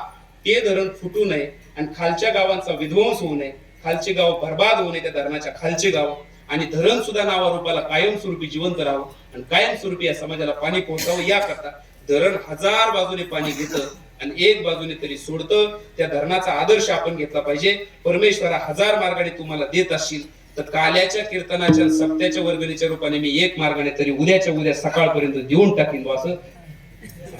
ते धरण फुटू नये आणि खालच्या गावांचा विध्वंस होऊ नये, खालचे गाव बर्बाद होऊ नये, त्या धरणाच्या खालचे गाव. आणि धरण सुद्धा नावारूपाला कायमस्वरूपी जिवंत राहावं आणि कायमस्वरूपी या समाजाला पाणी पोहोचावं. याकरता धरण 1000 बाजूने पाणी घेतं आणि एक बाजूने तरी सोडतं. त्या धरणाचा आदर्श आपण घेतला पाहिजे. परमेश्वरा 1000 मार्गाने तुम्हाला देत असतील तर काल्याच्या कीर्तनाच्या सप्त्याच्या वर्गणीच्या रूपाने मी एक मार्गाने तरी उद्याच्या उद्या सकाळपर्यंत देऊन टाकीन.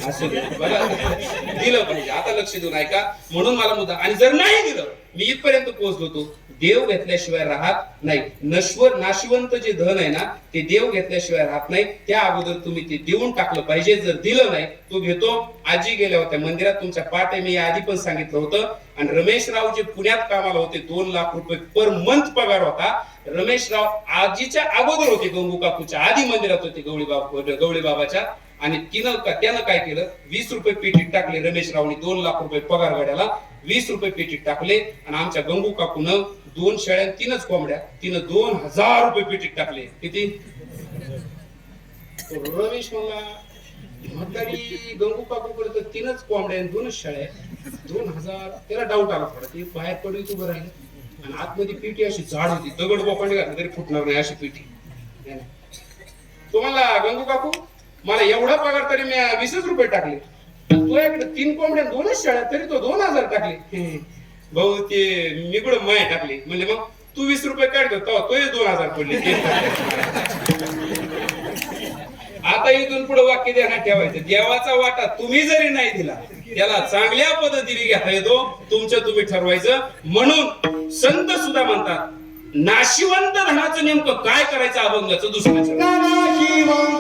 असं दिलं पाहिजे. आता लक्ष देऊन ऐका. म्हणून मला मुद्दा, आणि जर नाही दिलं, मी इथपर्यंत पोहोचलो होतो, देव घेतल्याशिवाय राहत नाही. नाशिवंत जे धन आहे ना, ते देव घेतल्याशिवाय राहत नाही. त्या अगोदर तुम्ही ते देऊन टाकलं पाहिजे. जर दिलं नाही, तो घेतो. आजी गेल्या होत्या मंदिरात, तुमच्या पाठ आहे, मी आधी पण सांगितलं होतं. आणि रमेशराव जे पुण्यात कामाला होते, 2 लाख रुपये पर मंथ पगार होता. रमेशराव आजीच्या अगोदर होते, गंगू काकूच्या आधी मंदिरात होते, गवळी बाबाच्या. आणि त्यानं काय केलं, 20 रुपये पेटीत टाकले. रमेशरावनी 2 लाख रुपये पगार गाड्याला 20 रुपये पेटीत टाकले. आणि आमच्या गंगू काकूनं 2 शेळ्या 3च कोंबड्या, तिनं 2000 रुपये पेटीत टाकले. किती? रमेश मला म्हातारी गंगू काकूकडे तर 3च कोंबड्या 2च शेळ्या, 2000. त्याला डाऊट आला थोडा, ती बाहेर पडली उभं राहिली आणि आतमध्ये पेटी अशी झाड होती, दगड बोकांडी घातली तरी फुटणार नाही अशी पेटी. तुम्हाला गंगू काकू मला एवढा पगार तरी मी 20च रुपये टाकले, तुझ्याकडे 3 कोंबड्या 2च शेळ्या तरी तो 2000 टाकले. भाऊ ते निगड माय टाकले. म्हणजे मग तू 20 रुपये काढतो तो 2000 पडले. आता इथून पुढे वाक्य ध्यानात ठेवायचं, देवाचा वाटा तुम्ही जरी नाही दिला, त्याला चांगल्या पद्धतीने घेता येतो. तुमचं तुम्ही ठरवायचं. म्हणून संत सुद्धा म्हणतात, नाशिवंत धनाचं नेमकं काय करायचं अभंगाचं दुसऱ्याचं. जीवन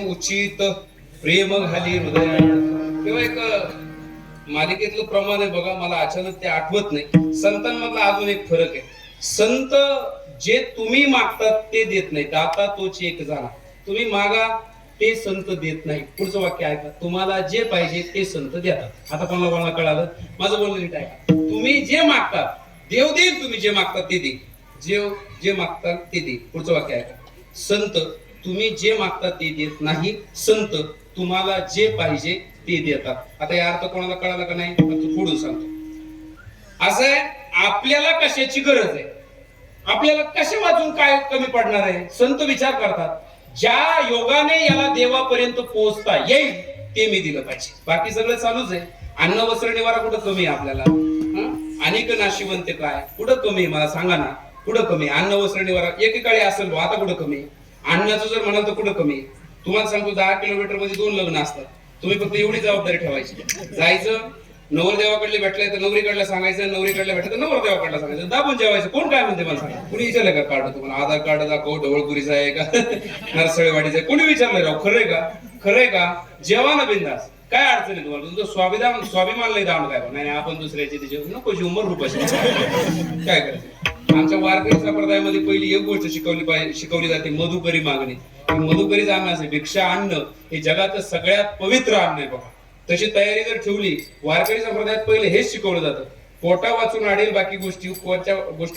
उचित प्रेम घाली हृदयात. तेव्हा एक मालिकेतलं प्रमाण आहे बघा, मला अचानक ते आठवत नाही. संतांमधला अजून एक फरक आहे. संत जे तुम्ही मागतात ते देत नाही. दाता तोच एक जाणा. तुम्ही मागा ते संत देत नाही. पुढचं वाक्य ऐका, तुम्हाला जे पाहिजे ते संत देतात. आता कोणाला कळालं माझं बोलणं नीट ऐका. तुम्ही जे मागतात देव देईल, तुम्ही जे मागतात ते देईल. जे मागतात ते देईल. पुढचं वाक्य ऐका, संत तुम्ही जे मागतात ते देत नाही, संत तुम्हाला जे पाहिजे ते देतात. आता या अर्थ कोणाला कळाला का नाही? तू पुढून सांगतो. असं आहे, आपल्याला कशाची गरज आहे, आपल्याला कशा वाचून काय कमी पडणार आहे, संत विचार करतात. ज्या योगाने याला देवापर्यंत पोहोचता येईल ते मी दिलं पाहिजे. बाकी सगळं चालूच आहे. अन्न वस्त्र निवारा कुठं कमी आहे आपल्याला? अनेक नाशिवंत काय कुठं कमी आहे मला सांगा ना? कुठं कमी? अन्न वस्त्र निवारा एकेकाळी असेल, आता कुठं कमी? अन्नाचं जर म्हणाल तर कुठं कमी? तुम्हाला सांगतो 10 किलोमीटर मध्ये 2 लग्न असतात. तुम्ही फक्त एवढी जबाबदारी ठेवायची, जायचं नवरदेवाकडले भेटलाय तर नवरीकडला सांगायचं, नवरीकडला भेटलं तर नवरदेवाकडला सांगायचं, दाबून जेवायचं. कोण काय म्हणते मला सांगा? कुणी विचारलं का कार्ड तुम्हाला? आधार कार्ड दाखव, ढवळपुरीचा आहे का नरसळेवाडीचा आहे? कोणी विचारलंय राव? खरंय का? खरंय का? जेवा ना बिंदास, काय अडचण आहे तुम्हाला? तुमचं स्वाभिमान लय दावण काय नाही. आपण दुसऱ्याची त्याची नको उमर रुपाशी काय करायचं? आमच्या वारकरी संप्रदायामध्ये पहिली एक गोष्ट शिकवली जाते, मधुकरी मागणी. मधुकरीचं अन्न असे, भिक्षा अन्न हे जगातलं सगळ्यात पवित्र अन्न आहे बघा. तशी तयारी जर ठेवली, वारकरी संप्रदायात पहिले हेच शिकवलं जातं. पोटा वाचून आडेल, बाकी गोष्टी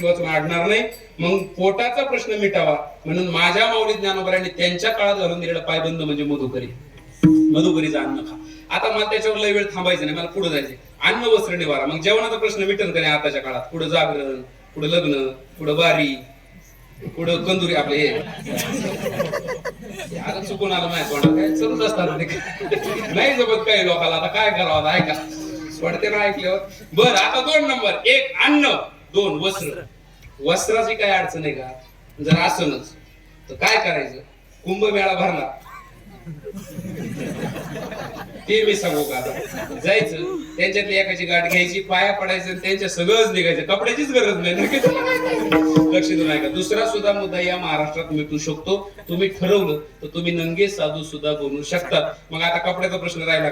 वाचून आडणार नाही. मग पोटाचा प्रश्न मिटावा म्हणून माझ्या माऊली ज्ञानोबरांनी त्यांच्या काळात घालून दिलेला पायबंद म्हणजे मधुकरीचं अन्न खा. आता मला त्याच्यावर लय वेळ थांबायचं नाही, मला पुढे जायचे. अन्न वस्त्र निवारा. मग जेवणाचा प्रश्न मिटेल का नाही आताच्या काळात? पुढे जागरण, पुढे लग्न, पुढे बारी, पुढं कंदुरी आपले हे आता चुकून आलं माहिती तोंडात काय चालूच असतात. नाही जमत काही लोकांना. आता काय करावं? ऐका वाटते ना ऐकल्यावर. बरं, आता 2 नंबर. 1 अन्न, 2 वस्त्र. वस्त्राची काय अडचण आहे का? जर असनच तर काय करायचं? कुंभमेळा भरला ते मी सांगू का? आता जायचं, त्यांच्यातली एकाची गाठ घ्यायची, पाया पडायचं, त्यांच्या सगळंच निघायचं. कपड्याचीच गरज नाही. लक्ष देऊन ऐका. दुसरा सुद्धा मुद्दा या महाराष्ट्रात मिटू शकतो. तुम्ही ठरवलं तर तुम्ही नंगे साधू सुद्धा बनवू शकतात. मग आता कपड्याचा प्रश्न राहिला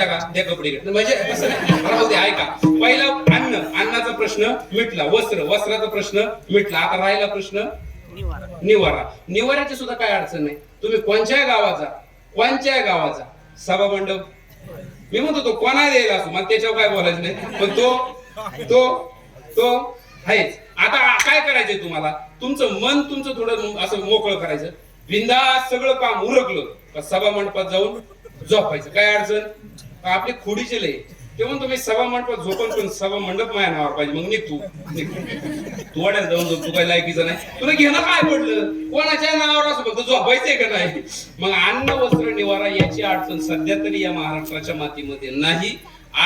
का? त्या कपडे घेतले म्हणजे असं नाही. राहू दे, ऐका. पहिला अन्नाचा प्रश्न मिटला, वस्त्राचा प्रश्न मिटला. आता राहिला प्रश्न निवाऱ्याची सुद्धा काय अडचण नाही. तुम्ही कोणत्या गावाचा सभा मंडप, मी म्हणतो तो कोणा द्यायला असो, मला त्याच्यावर काय बोलायचं नाही, पण तो आहेच. आता काय करायचंय तुम्हाला? तुमचं मन तुमचं थोडं असं मोकळं करायचं. बिंदास सगळं काम उरकलं का सभा मंडपात जाऊन झोपायचं. काय अडचण? आपली खोडीचे लय ते म्हणतो मी सभा मंडपात झोपण, पण सभा मंडप माझ्या नावावर पाहिजे. मग निघ तू वाड्यात जाऊन झोप. तू काय लायकीचं नाही. तुला घेणं काय पडलं? कोणाच्या नावावर असं फक्त झोपायचंय का नाही? मग अन्न वस्त्र निवारा याची अडचण सध्या तरी या महाराष्ट्राच्या मातीमध्ये नाही.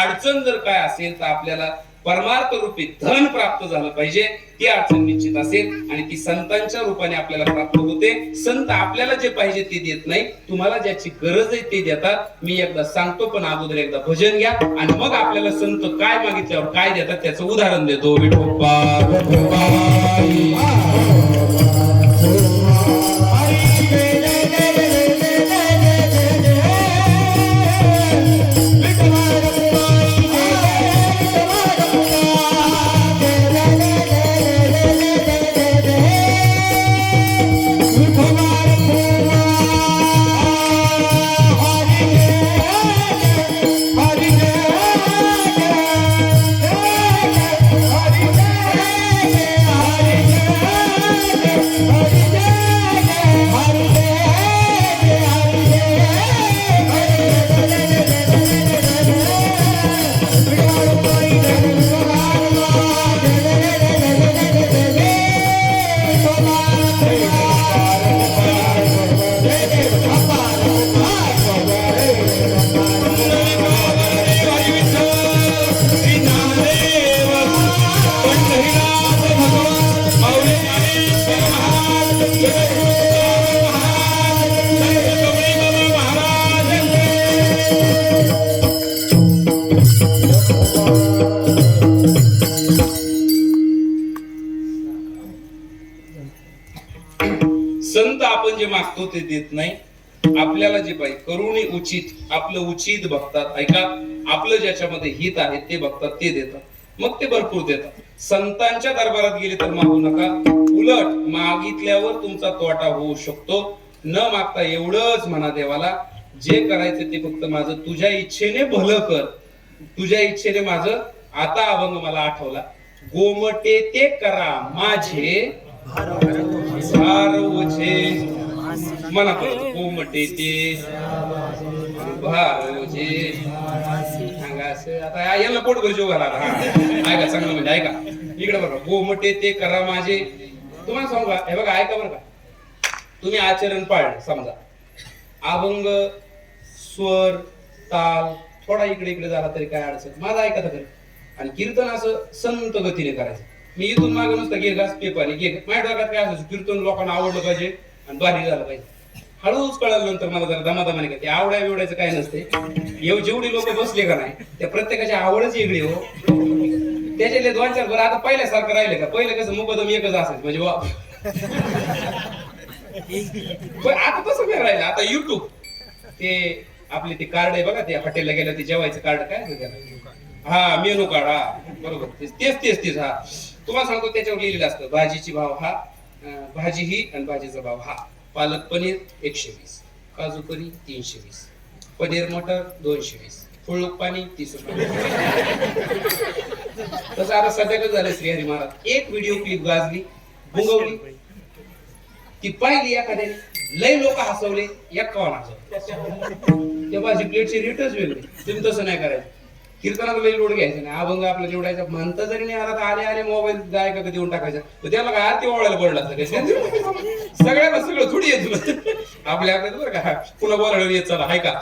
अडचण जर काय असेल तर आपल्याला परमार्थ रूपी धन प्राप्त झालं पाहिजे. ती अडचण निश्चित असेल आणि ती संतांच्या रूपाने आपल्याला प्राप्त होते. संत आपल्याला जे पाहिजे ते देत नाही, तुम्हाला ज्याची गरज आहे ते देतात. मी एकदा सांगतो, पण अगोदर एकदा भजन घ्या आणि मग आपल्याला संत काय मागितल्यावर काय देतात त्याचं उदाहरण देतो. विठोबा संत आपण जे मागतो ते देत नाही. आपल्याला जे पाहिजे करुणी उचित आपलं उचित बघतात. ऐका, आपलं ज्याच्यामध्ये हित आहे ते बघतात, ते देतात, मग ते भरपूर देतात. संतांच्या दरबारात गेले तर मागू नका, उलट मागितल्यावर तुमचा तोटा होऊ शकतो. न मागता एवढंच म्हणा देवाला, जे करायचं ते फक्त माझं तुझ्या इच्छेने भलं कर, तुझ्या इच्छेने माझं. आता अभंग मला आठवला, गोमटे ते करा माझे भारवजे. म्हणा गोमटे ते भारवजे. सांगा असं आता याला पोट भरजो घाला. ऐका चांगलं म्हणजे ऐका इकडे बघा, गोमटे ते करा माझे. तुम्हाला सांगू का, हे बघा ऐका बरं का, तुम्ही आचरण पाळलं समजा, अभंग स्वर ताल थोडा इकडे इकडे झाला तरी काय अडचण, माझं ऐका तर. आणि कीर्तन असं संत गतीने करायचं. मी इथून मागे नुसतं घे घास पे पाणी घे, माझ्या डोक्यात काय असायचं, कीर्तन लोकांना आवडलं पाहिजे आणि भारी झालं पाहिजे. हळूच कळालं नंतर मला जरा दमादमाने का ते आवडाय बिवडायचं काय नसते. जेवढी लोक बसले का नाही त्या प्रत्येकाची आवडच वेगळी हो. त्याच्यातले 2-4 बरं आता पहिल्यासारखं राहिले का, पहिलं कसं मुकदम एकच असायचं म्हणजे वा. आता तसं नाही राहिलं, आता युट्यूब ते आपले ते कार्ड आहे बघा, ते हॉटेलला गेलं ते जेवायचं कार्ड काय, हा मेनू कार्ड, हा बरोबर तेच हा. तुम्हाला सांगतो त्याच्यावर लिहिलेलं असतं भाजीची भाव हा, भाजी ही आणि भाजीचा भाव हा. पालक पनीर 120, काजू करी 320, पनीर मटर 220, फुळूक पाणी 30 रुपये. तसं आता सध्या कसं झालं, श्रीहरी महाराज एक व्हिडिओ क्लिप गाजली, भुंगवली, ती पाहिली एखाद्याने, लय लोक हसवले, 51 हसवले. त्या भाजी प्लेटची रेटच वेगळी. तुम्ही तसं नाही करायचं. कीर्तनात लई लोड घ्यायचं नाही, अभंग आपला निवडायचा. म्हणता जरी नाही आला तर आले मोबाईल गायका कधी देऊन टाकायचा, तर त्याला काय आरती ओळायला पडला सगळ्यांना सगळं थोडी येत आपल्या बरं का, पुन्हा बोलायला येत चला हाय का,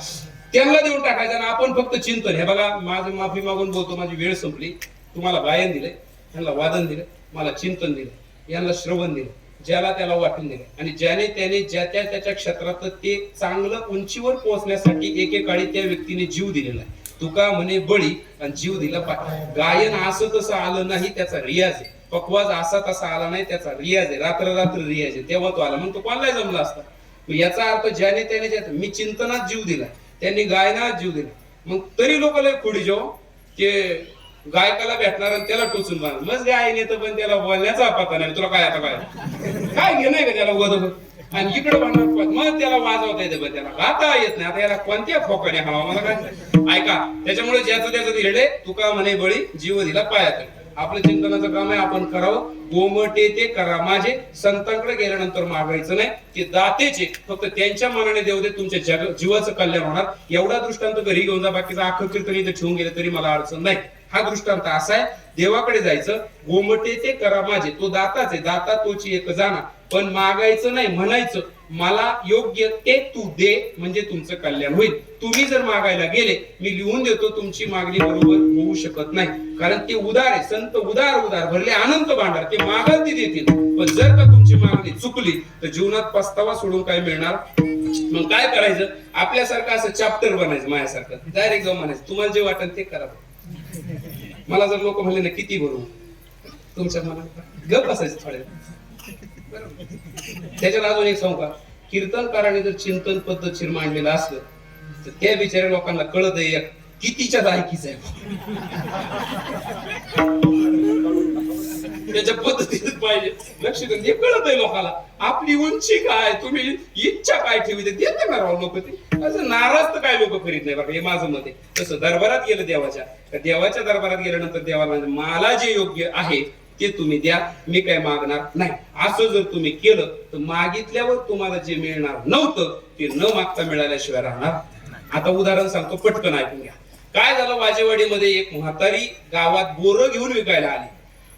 त्यांना देऊन टाकायचं. आणि आपण फक्त चिंतन. हे बघा माझं माफी मागून बोलतो, माझी वेळ संपली. तुम्हाला गायन दिलंय, यांना वादन दिलं, मला चिंतन दिलं, यांना श्रवण दिलं, ज्याला त्याला वाटून दिलं. आणि ज्याने त्याने ज्या त्याच्या क्षेत्रात ते चांगलं उंचीवर पोहोचण्यासाठी एकेकाळी त्या व्यक्तीने जीव दिलेला आहे. तुका म्हणे बळी आणि जीव दिला पाय. गायन असं तसं आलं नाही, त्याचा रियाज आहे. पकवाज असा तसा आला नाही, त्याचा रियाज आहे. रात्र रियाज आहे, तेव्हा तो आला. मग तो कोणाला जमला असता. याचा अर्थ ज्याने त्याने मी चिंतनात जीव दिला, त्यांनी गायनात जीव दिला. मग तरी लोक लय खोडी जेव्हा ते गायकाला भेटणार आणि त्याला टोचून मारणार. मग गायन येतं पण त्याला बोलण्याचा पत्ता नाही. तुला काय आता काय घे नाही का त्याला वध, आणि इकडे म्हणणार मग त्याला वाजवता येते, पण त्याला गाता येत नाही. आता याला कोणत्या फोकाने हवा मला काय ऐका. त्याच्यामुळे ज्याचं त्याचं दिले, तुका म्हणे बळी जीव दिला पायात. आपलं चिंतनाचं काम आहे, आपण करावं. गोमटे ते करा माझे. संतांकडे गेल्यानंतर मागायचं नाही, ते दातेचे. फक्त त्यांच्या मनाने देऊ दे, तुमच्या जीवाचं कल्याण होणार. एवढा दृष्टांत घरी घेऊन जा, बाकीचा अख्खं कीर्तन इथे ठेवून गेलं तरी मला अडचण नाही. हा दृष्टांत असा आहे, देवाकडे जायचं. गोमटे ते करा माझे, तो दाताच आहे, दाता तोची एक जाणा. पण मागायचं नाही, म्हणायचं मला योग्य ते तू दे, म्हणजे तुमचं कल्याण होईल. तुम्ही जर मागायला गेले, मी लिहून देतो तुमची मागणी बरोबर होऊ शकत नाही. कारण ते उदार आहे, संत उदार भरले अनंत भांडार, ते मागाल ती देतील. पण जर का तुमची मागणी चुकली तर जीवनात पस्तावा सोडून काय मिळणार. मग काय करायचं, आपल्यासारखं असं चॅप्टर बनायचं, माझ्यासारखं डायरेक्ट जाऊन म्हणायचं तुम्हाला जे वाटेल ते करा. मला जर लोक म्हणले ना किती भरू, तुमच्या मनात गप असायचं थोडे. त्याच्यात अजून एक सांगू का, कीर्तनकाराने जर चिंतन पद्धतशीर मांडलेलं असलं तर त्या बिचाऱ्या लोकांना कळत आहे कितीच्या दायकीच आहे. त्याच्या पद्धतीत पाहिजे लक्ष देऊन ते कळत आहे लोकांना. आपली उंची काय, तुम्ही इच्छा काय ठेवी देते ना राव लोक. ते असं नाराज तर काय लोक करीत नाही बघा, हे माझं मत आहे. तसं दरबारात गेलं देवाच्या दरबारात गेल्यानंतर देवाला मला जे योग्य आहे ते तुम्ही द्या, मी काय मागणार नाही. असं जर तुम्ही केलं तर मागितल्यावर तुम्हाला जे मिळणार नव्हतं ते न मागता मिळाल्याशिवाय राहणार. आता उदाहरण सांगतो, पटकन ऐकून घ्या. काय झालं, वाजेवाडीमध्ये एक म्हातारी गावात बोरं घेऊन विकायला आली.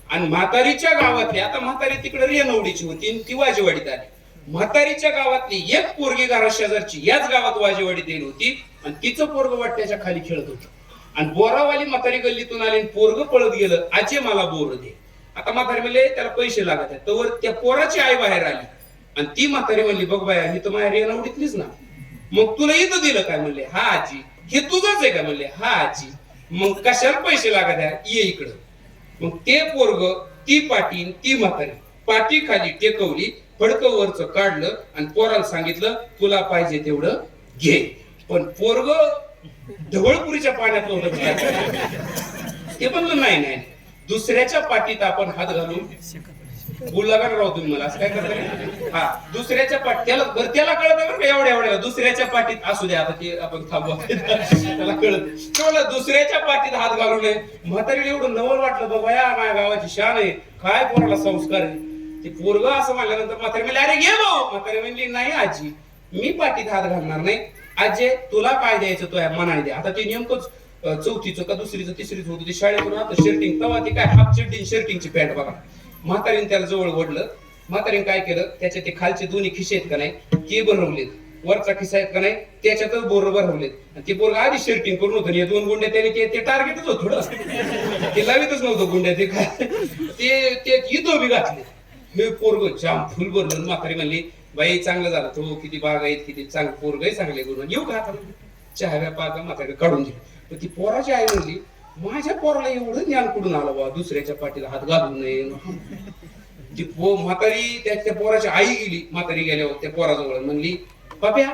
आणि म्हातारीच्या गावातली, आता म्हातारी तिकडे रेनवडीची होती आणि ती वाजेवाडीत आली. म्हातारीच्या गावातली एक पोरगी घरा शेजारची याच गावात वाजेवाडीत येईल होती आणि तिचं पोरग वाट्याच्या खाली खेळत होतं. आणि बोरावाली म्हातारी गल्लीतून आली आणि पोरग पळत गेलं, आजे मला बोर दे. आता म्हातारी म्हणले त्याला पैसे लागत आहेत. तर त्या पोराची आई बाहेर आली आणि ती म्हातारी म्हणली बघ बाया, ही तर माझ्या रेनवडीतलीच ना, मग तुला इथं दिलं काय. म्हणले हा आजी. हे तुझंच आहे का. म्हणले हा आजी. मग कशाला पैसे लागत आहे, ये इकडं. मग ते पोरग, ती पाटील, ती म्हातारी पाठी खाली टेकवली, फडकं वरच काढलं आणि पोराला सांगितलं तुला पाहिजे तेवढं घे. पण पोरग ढवळपुरीच्या पाण्यात होतं. ते म्हणलं नाही नाही, दुसऱ्याच्या पाठीत आपण हात घालून बोलला का राहू तुम्ही मला असं काय करता. हा, दुसऱ्याच्या पाठी त्याला कळत बरं का एवढ्या दुसऱ्याच्या पाठीत असू द्या, आता ते आपण थांबवा. त्याला कळत दुसऱ्याच्या पाठीत हात घालू नये. म्हातारीला एवढं नवल वाटलं बाबा या माझ्या गावाची शान आहे, काय पोराला संस्कार आहे. ते पोरग असं म्हणल्यानंतर म्हातारी म्हणली अरे घे भाऊ. म्हातारी म्हणली नाही आजी, मी पाठीत हात घालणार नाही. आजी तुला काय द्यायचं तो मनाने द्या. आता ते नेमकंच चौथीचं का दुसरीचं तिसरीच होतं, ते शाळेतून आता शर्टिंग तेव्हा ते काय हाफ चड्डी शर्टिंगची पॅन्ट बघा. म्हातारीने त्याला जवळ ओढलं. म्हातारीने काय केलं, त्याच्या ते खालचे दोन्ही खिसे आहेत का नाही ते भरवलेत, वरचा खिसा आहेत का नाही त्याच्यातच बोर भरवलेत. आणि ते पोरग आधी शर्टिंग करून होतं, या 2 गुंड्या त्याने ते टार्गेटच होत थोडं, ते लावितच नव्हतं गुंड्या, ते काय ते इथं बी घातले. हे पोरग जाम फुल भरलं. म्हातारी म्हणली बाई चांगलं झालं, तो किती बाग आहेत, किती चांगलं पोरग आहे, चांगले गुण येऊ का आता चहा पाका. म्हातारी काढून दिली. पण ती पोराची आई म्हणली माझ्या पोराला एवढं ज्ञान कुठून आलं बाबा, दुसऱ्याच्या पाठीला हात घालू नये. ती म्हातारी त्या पोराची आई गेली. म्हातारी गेल्यावर त्या पोराजवळ म्हणली बाब्या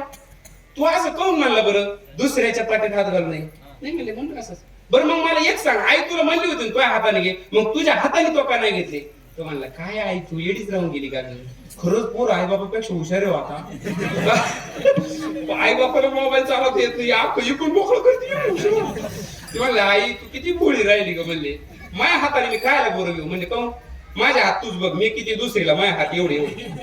तू असं काऊन म्हणला बरं, दुसऱ्याच्या पाठीत हात घालू नये. नाही म्हणले म्हणलं असं. बरं मग मला एक सांग, आई तुला म्हणली होती तुझ्या हाताने घे, मग तुझ्या हाताने तो का नाही घेतले. तो म्हणला काय आई तू येडीच राहून गेली का. खरंच पोर आई बाबापेक्षा हुशार आहे आता. आई बापाला मोबाईल चालवता येत नाही, इकडून मोकळं करते. ती म्हणले आई तू किती भोळी राहिली का. म्हणले माझ्या हाताने मी खायला बोरं घेऊ. म्हणजे काऊन माझ्या हात तूच बघ, मी किती दुसरीला माझ्या हात एवढे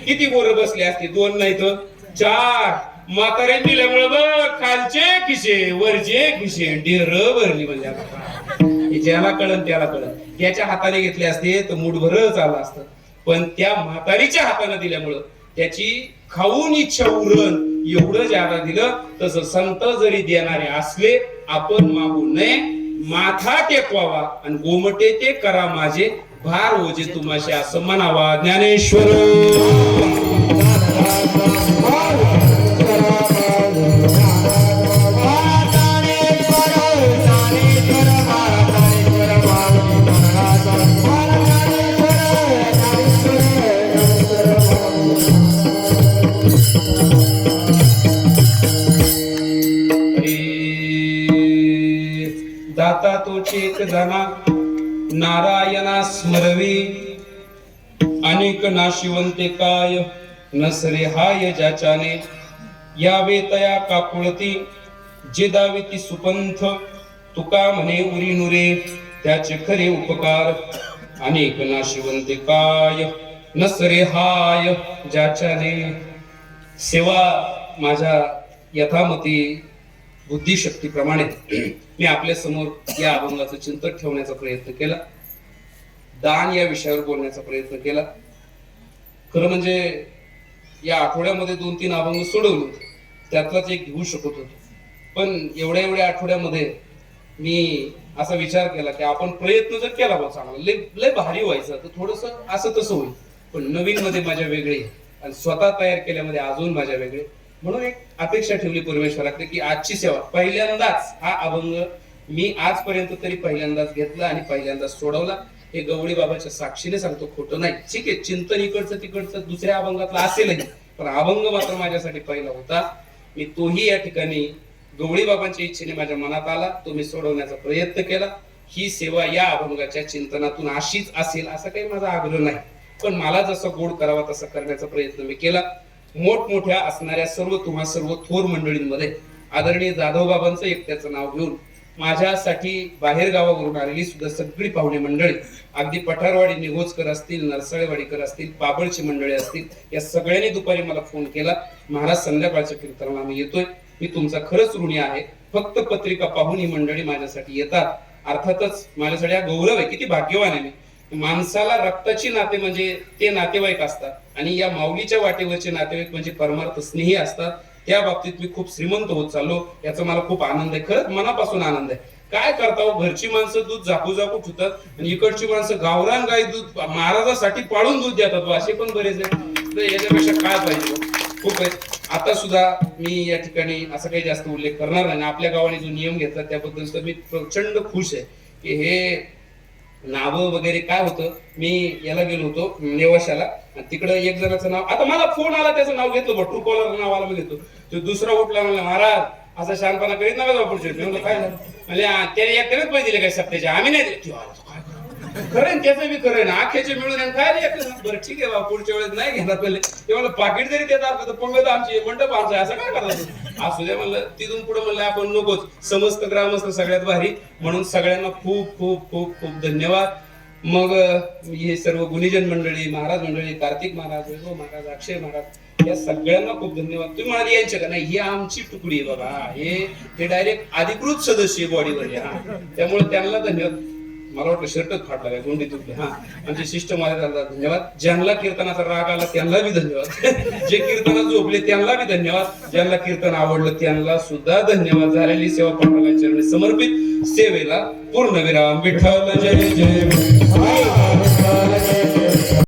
किती बोरं बसले असते, 2 नाही तर 4. म्हातारे दिल्यामुळे बघ खालचे खिसे वरचे खिसे ढेर भरली. म्हणजे ज्याला कळन त्याला कळन, त्याच्या हाताने घेतले असते तर मुठभरच आलं असतं. पण त्या म्हातारीच्या हाताने दिल्यामुळं त्याची खाऊन इच्छा उरण एवढं ज्यादा दिलं. तसं संत जरी देणारे असले आपण मागू नये, माथा टेकवावा आणि गोमटे ते करा माझे भार ओझे तुमाशे असं म्हणावा. ज्ञानेश्वर दाता तोचे एक जाना नारायणा स्मरवी, अनेक नाशिवंते काय नसरे हाय ज्याच्याने. यावे तया काकुळती जे दाविती सुपंथ, तुका म्हणे उरी नुरे त्याचे खरे उपकार. अनेक नाशिवंते काय नसरे हाय ज्याच्याने. सेवा माझ्या यथामती बुद्धिशक्तीप्रमाणे मी आपल्या समोर या अभंगाचं चिंतन ठेवण्याचा प्रयत्न केला. दान या विषयावर बोलण्याचा प्रयत्न केला. खरं म्हणजे या आठवड्यामध्ये 2-3 अभंग सोडवले होते, त्यातलाच एक घेऊ शकत होतो. पण एवढ्या आठवड्यामध्ये मी असा विचार केला की आपण प्रयत्न जर केला बा चांगला लय भारी व्हायचं तर थोडस असं तसं होईल. पण नवीन मध्ये माझ्या वेगळे आणि स्वतः तयार केल्यामध्ये अजून माझ्या वेगळे. म्हणून एक अपेक्षा ठेवली परमेश्वराकडे की आजची सेवा पहिल्यांदाच हा अभंग मी आजपर्यंत तरी पहिल्यांदाच घेतला आणि पहिल्यांदाच सोडवला. हे गवळी बाबाच्या साक्षीने सांगतो, खोटं नाही. ठीक आहे चिंतन इकडचं तिकडचं दुसऱ्या अभंगातला असेलही, पण अभंग मात्र माझ्यासाठी पहिला होता. मी तोही या ठिकाणी गवळी बाबांच्या इच्छेने माझ्या मनात आला, तो मी सोडवण्याचा प्रयत्न केला. ही सेवा या अभंगाच्या चिंतनातून अशीच असेल असा काही माझा आग्रह नाही, पण मला जसं गोड करावा तसा करण्याचा प्रयत्न मी केला. मोठमोठ्या असणाऱ्या सर्व थोर मंडळींमध्ये आदरणीय जाधव बाबांचं एक त्याचं नाव घेऊन माझ्यासाठी बाहेर गावावरून आलेली सुद्धा सगळी पाहुणे मंडळी, अगदी पठारवाडी निघोजकर असतील, नरसळेवाडीकर असतील, बाबळची मंडळी असतील, या सगळ्यांनी दुपारी मला फोन केला, महाराज संध्याकाळच्या कीर्तनाला आम्ही येतोय, मी तुमचा खरंच ऋणी आहे. फक्त पत्रिका पाहून ही मंडळी माझ्यासाठी येतात. अर्थातच माझ्यासाठी हा गौरव आहे, किती भाग्यवान आहे मी. माणसाला रक्ताची नाते म्हणजे ते नातेवाईक असतात आणि या माऊलीच्या वाटेवरचे नातेवाईक म्हणजे परमार्थ स्नेही असतात. त्या बाबतीत मी खूप श्रीमंत होत चाललो, याचा मला खूप आनंद आहे, खरंच मनापासून आनंद आहे. काय करता हो, घरची माणसं दूध झाकू ठेवतात आणि इकडची माणसं गावरान गाई दूध महाराजासाठी पाळून दूध देतात, असे पण बरेच आहेत. तर याच्यापेक्षा काय पाहिजे, खूप आहे. आता सुद्धा मी या ठिकाणी असं काही जास्त उल्लेख करणार नाही. आपल्या गावाने जो नियम घेतला त्याबद्दल तर मी प्रचंड खुश आहे की हे नावं वगैरे काय होतं, मी याला गेलो होतो नेवाशाला, आणि तिकडं एक जणाचं नाव, आता मला फोन आला त्याचं नाव घेतलं बघ, ट्रू कॉलर नाव आला, मी घेतो. तो दुसरा उठला म्हणला, महाराज असा शहाणपणा करीत नका जाऊ पुढच्या वेळी. मी म्हणलं काय झालं, म्हणजे त्याने एकट्यानेच पैसे दिले काय सप्त्याचे, आम्ही नाही दिले. खरं त्याचं बी खरं ना, आख्याचे मिळून आणि काय रे, बरं ठीक आहे बाबा पुढच्या वेळेस नाही घेणार. पहिले ते म्हणलं पाकिट जरी देत असलं तर पंगत आमची मंडप आमचं, असं काय करायचं. असू द्या म्हणलं. तिथून पुढे म्हणलं आपण नकोच, समस्त ग्रामस्थ सगळ्यात भारी. म्हणून सगळ्यांना खूप खूप खूप खूप धन्यवाद. मग हे सर्व गुणीजन मंडळी, महाराज मंडळी, कार्तिक महाराज, वैभव महाराज, अक्षय महाराज, या सगळ्यांना खूप धन्यवाद. तुम्ही म्हणाले यांचे का नाही, ही आमची तुकडी आहे बाबा, हे डायरेक्ट अधिकृत सदस्य बॉडीवर आहे. त्यामुळे त्यांना धन्यवाद. मला वाटतं शर्टच फाटला काय, गोंडी तुटली. हा म्हणजे शिष्ट महाराजांना धन्यवाद. ज्यांना कीर्तनाचा राग आला त्यांना बी धन्यवाद. जे कीर्तनात झोपले त्यांना बी धन्यवाद. ज्यांना कीर्तन आवडलं त्यांना सुद्धा धन्यवाद. झालेली सेवा पांडुरंगाच्या चरणी समर्पित. सेवेला पूर्णविराम. विठ्ठल जय जय.